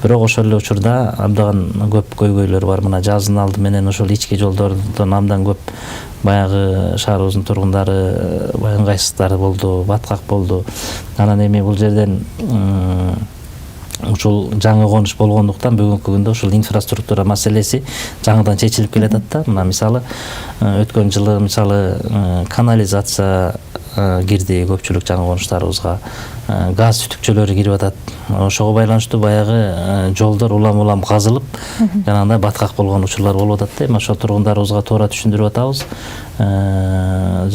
S2: Бирок ошол эле учурда абдан көп көйгөйлөр бар. Мына жаздын алды менен ошол ички жолдордон абдан көп баягы шаарыбыздын тургундары ыңгайсыздары болду, баткак болду. Анан эми бул жерден ушул жаңы конуш болгондуктан бүгүнкү күндө ушул инфраструктура маселеси жаңыдан чечилип келатат да. Мына мисалы өткөн жылы канализация кирди көпчүлүк жаңы конуштарыбызга, газ түтүкчөлөрү кирип атат. Ошого байланыштуу баягы жолдор улам казылып, жанагындай баткак болгон учурлар болуп атат да. Эми ошо тургундарыбызга туура түшүндүрүп атабыз.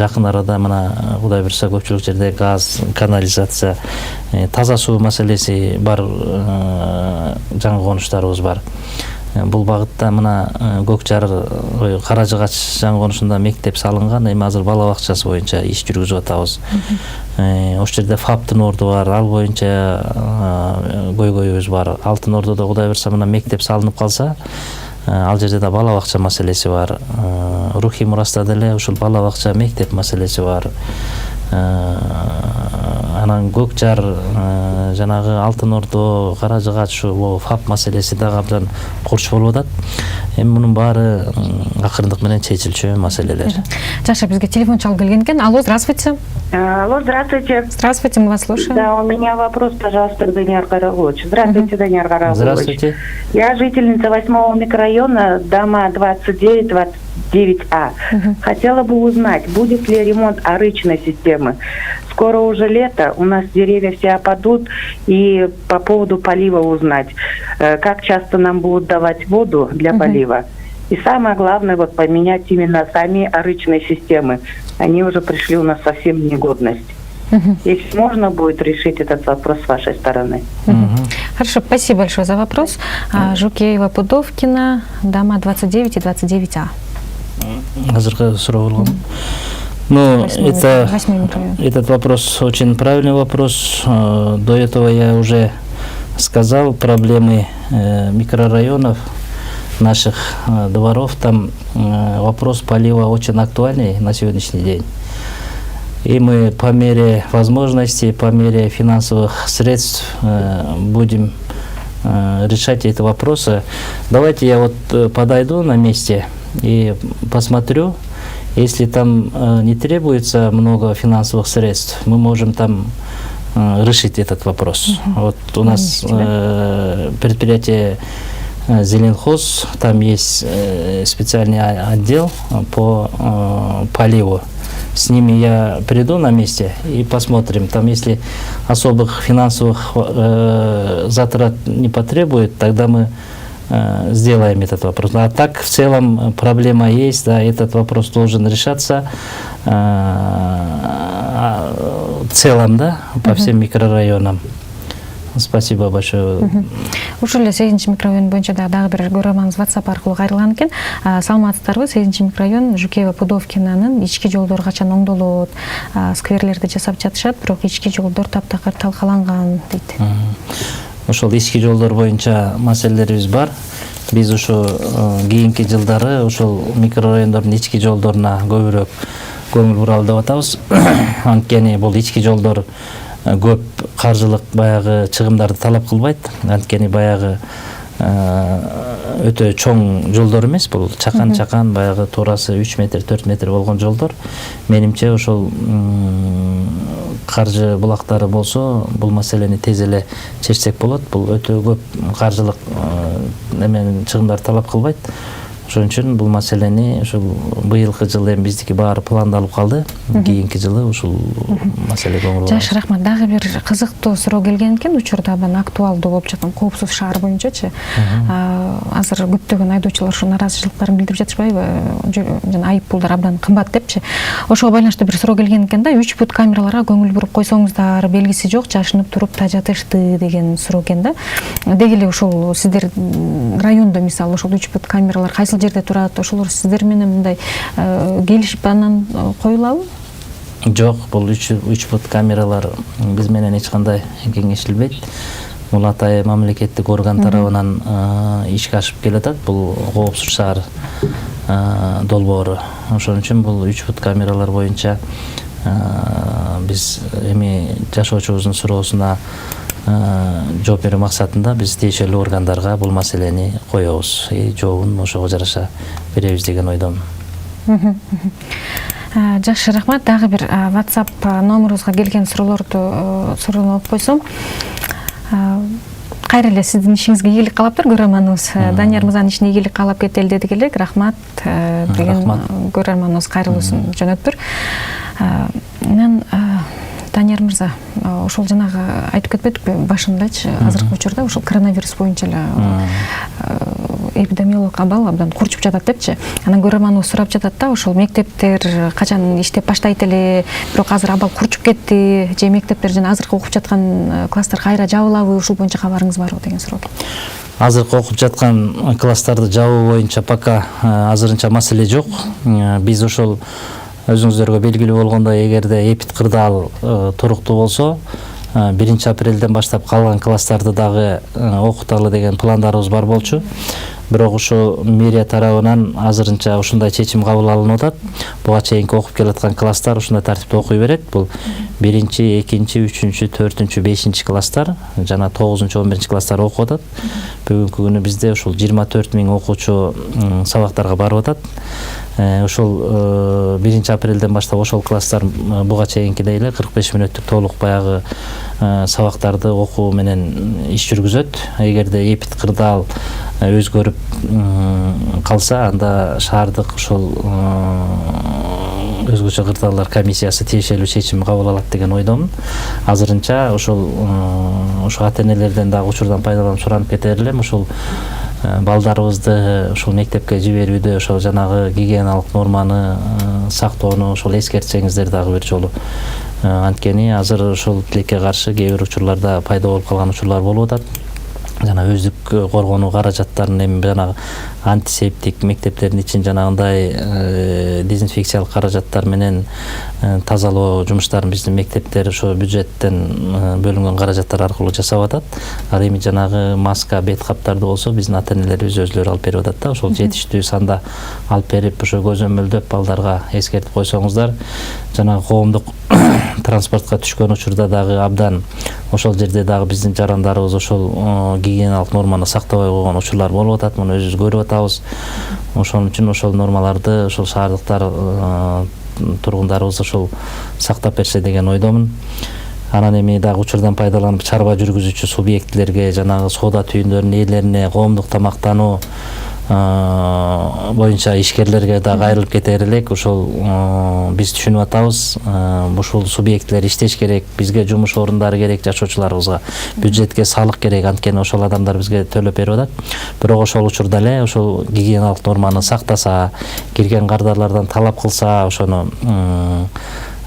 S2: Жакын арада мына Кудай буйрса көпчүлүк жерде газ, канализация, таза суу маселеси бар жаңы конуштарыбыз бар. Бул багытта мына Көкжар, Каражыгач жаңы конушунда мектеп салынган, эми азыр бала бакчасы боюнча иш жүргүзүп атабыз. Ошол жерде Фаптын орду бар, ал боюнча көйгөйүбүз бар. Алтын Ордодо Кудай буйрса мына мектеп салынып калса, ал жерде да бала бакча маселеси бар. Рухий Мураста деле ушул бала бакча, мектеп маселеси бар. Анан Көкжар, жанагы Алтын Ордо, Каражыгач ушул ФАП маселеси дагы абдан курч болуп атат. Эми мунун баары акырындык менен чечилчү маселелер.
S1: Жакшы, бизге телефон чалып келген экен. Алло, здравствуйте.
S7: Алло, здравствуйте.
S1: Здравствуйте, мы вас слушаем.
S7: Да, у меня вопрос, пожалуйста, к Даниару Карауловичу. Здравствуйте, Даниар Караулович.
S2: Здравствуйте.
S7: Я жительница 8-го микрорайона, дома 29-29А. Хотела бы узнать, будет ли ремонт арычной системы. Скоро уже лето, у нас деревья все опадут, и по поводу полива узнать, как часто нам будут давать воду для полива. И самое главное, вот поменять именно сами арычные системы. Они уже пришли у нас совсем в негодность. Если можно будет решить этот вопрос с вашей стороны.
S1: Хорошо, спасибо большое за вопрос. Жукеева, Пудовкина, дома 29 и 29А.
S2: Ну, этот вопрос очень правильный вопрос. До этого я уже сказал, проблемы микрорайонов, наших дворов, там вопрос полива очень актуальный на сегодняшний день. И мы по мере возможностей, по мере финансовых средств будем решать эти вопросы. Давайте я вот подойду на месте и посмотрю. Если там не требуется много финансовых средств, мы можем там решить этот вопрос. Вот у нас предприятие Зеленхоз, там есть специальный отдел по поливу. С ними я приду на месте и посмотрим. Там, если особых финансовых затрат не потребует, тогда мы сделаем этот вопрос. А так, в целом, проблема есть, да, этот вопрос должен решаться в целом, да, по всем микрорайонам. Спасибо большое.
S1: Ушул эле 8 микрорайон боюнча дагы бир көрөрманыбыз WhatsApp аркылуу кайрылган экен. Саламатсыздарбы? 8 микрорайон Жукеева, Пудовкинанын ички жолдору качан оңдолот? Скверлерди жасап жатышат, бирок ички жолдор таптакыр талкаланган дейт.
S2: Ошол ички жолдор боюнча маселелерибиз бар. Биз ушу кийинки жылдары ошол микрорайондордун ички жолдоруна көбүрөөк көңүл буралы деп атабыз. Анткени бул ички жолдор көп каржылык баягы чыгымдарды талап кылбайт. Анткени баягы өтө чоң жолдор эмес, бул чакан баягы туурасы 3 метр 4 метр болгон жолдор. Менимче ошол каржы булактары болсо, бул маселени тез эле чечсек болот. Бул өтө көп каржылык немен чыгымдар талап кылбайт. Ошон үчүн бул маселени ушул быйылкы жылы эми биздики баары пландалып калды. Кийинки жылы ушул маселе көңүл бурабыз.
S1: Жакшы, рахмат. Дагы бир кызыктуу суроо келген экен. Учурда актуалдуу болуп жаткан коопсуз шаар боюнчачы. Азыр көптөгөн айдоочулар ушу нааразычылыктарын билдирип жатышпайбы? Жана айып пулдар абдан кымбат депчи. Ошого байланыштуу бир суроо келген экен да. 3 бут камераларга көңүл буруп койсоңуздар, белгиси жок, жашынып туруп тажатышты деген суроо экен да. Деги эле ушул сиздер райондо мисалы ушул 3 бут камералар кайсыл жерде турат? Ошолор сиздер менен мындай келишип анан коюлабы?
S2: Жок, бул 3 бут камералар биз менен эч кандай кеңешилбейт. Бул атайын мамлекеттик орган тарабынан ишке ашып келатат. Бул коопсуз шаар долбоору. Ошон үчүн бул 3 бут камералар боюнча биз эми жашоочубуздун суроосуна жооп берүү максатында биз тиешелүү органдарга бул маселени коебуз. Жообун ошого жараша беребиз деген ойдомун.
S1: Жакшы, рахмат. Дагы бир WhatsApp номерубузга келген суроолорду сурап койсом. Кайра эле сиздин ишиңизге ийгилик каалаптыр көрөрманыбыз. Данияр мырзанын ишине ийгилик каалап кетели дедик элек. Рахмат деген көрөрманыбыз кайрылуусун жөнөттүр. Мен Данияр мырза, ошол жанагы айтып кетпедикпи башындачы, азыркы учурда ошол коронавирус боюнча эле эпидемиологик абал абдан курчуп жатат депчи. Анан көрөрманыбыз сурап жатат да, ошол мектептер качан иштеп баштайт эле, бирок азыр абал курчуп кетти, же мектептер жана азыркы окуп жаткан класстар кайра жабылабы, ушул боюнча кабарыңыз барбы деген суроо.
S2: Азыркы окуп жаткан класстарды жабуу боюнча пока азырынча маселе жок. Биз ошол өзүңүздөргө белгилүү болгондой, эгерде эпид кырдаал туруктуу болсо, 1 апрелден баштап калган класстарды дагы окуталы деген пландарыбыз бар болчу. Бирок ушу мэрия тарабынан азырынча ушундай чечим кабыл алынып атат. Буга чейинки окуп келаткан класстар ушундай тартипте окуй берет. Бул 1-2, 3-4, 5 класстар жана 9-11 класстар окуп атат. Бүгүнкү күнү бизде ушул 24 000 окуучу сабактарга барып атат. Ошол 1 апрелден баштап ошол класстар буга чейинкидей эле 45 мүнөттүк толук баягы сабактарды окуу менен иш жүргүзөт. Эгерде эпид кырдаал өзгөрүп калса, анда шаардык ошол өзгөчө кырдаалдар комиссиясы тиешелүү чечим кабыл алат деген ойдомун. Азырынча ошол ата-энелерден дагы учурдан пайдаланып суранып кетер элем. Ошол балдарыбызды ушул мектепке жиберүүдө ошол жанагы гигиеналык норманы сактоону ошол эскертсеңиздер дагы бир жолу. Анткени азыр ошол тилекке каршы кээ бир учурларда пайда болуп калган учурлар болуп атат. Жана өздүк коргонуу каражаттарын эми жанагы антисептик мектептердин ичин жанагындай дезинфекциялык каражаттар менен тазалоо жумуштарын биздин мектептер ошо бюджеттен бөлүнгөн каражаттар аркылуу жасап атат. Ал эми жанагы маска, бет каптарды болсо биздин ата-энелерибиз өзлөрү алып берип атат да. Ошол жетиштүү санда алып берип ошо көзөмөлдөп балдарга эскертип койсоңуздар, жанагы коомдук транспортко түшкөн учурда дагы абдан ошол жерде дагы биздин жарандарыбыз ошол гигиеналык норманы сактабай койгон учурлар болуп атат. Муну өзүбүз көрүп атабыз. Ошон үчүн ошол нормаларды ошол шаардыктар тургундарыбыз ошол сактап берсе деген ойдомун. Анан эми дагы учурдан пайдаланып чарба жүргүзүүчү субъектилерге, жанагы соода түйүндөрүнүн ээлерине, коомдук тамактануу боюнча ишкерлерге дагы кайрылып кетер элек. Ошол биз түшүнүп атабыз. Ушул субъектилер иштеш керек, бизге жумуш орундары керек, жашоочуларыбызга бюджетке салык керек. Анткени ошол адамдар бизге төлөп берип атат. Бирок ошол учурда эле ошол гигиеналык норманы сактаса, кирген кардарлардан талап кылса, ошону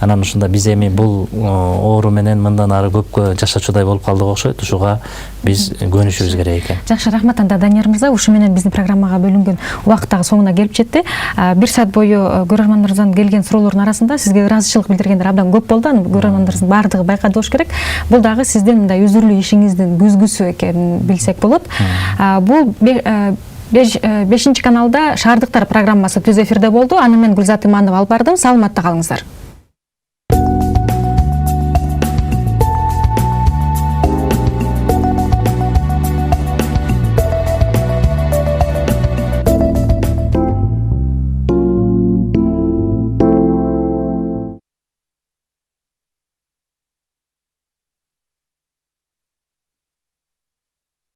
S2: анан ушунда биз эми бул оору менен мындан ары көпкө жашачудай болуп калдык окшойт. Ушуга биз көнүшүбүз керек экен.
S1: Жакшы, рахмат. Анда Данияр мырза, ушу менен биздин программага бөлүнгөн убакыт дагы соңуна келип жетти. Бир саат бою көрөрмандарыбыздан келген суроолордун арасында сизге ыраазычылык билдиргендер абдан көп болду. Аны көрөрмандарыбыздын баардыгы байкады болуш керек. Бул дагы сиздин мындай үзүрлүү ишиңиздин күзгүсү экенин билсек болот. Бул 5 каналда Шаардыктар программасы түз эфирде болду. Аны мен Гүлзат Иманова алып бардым. Саламатта калыңыздар.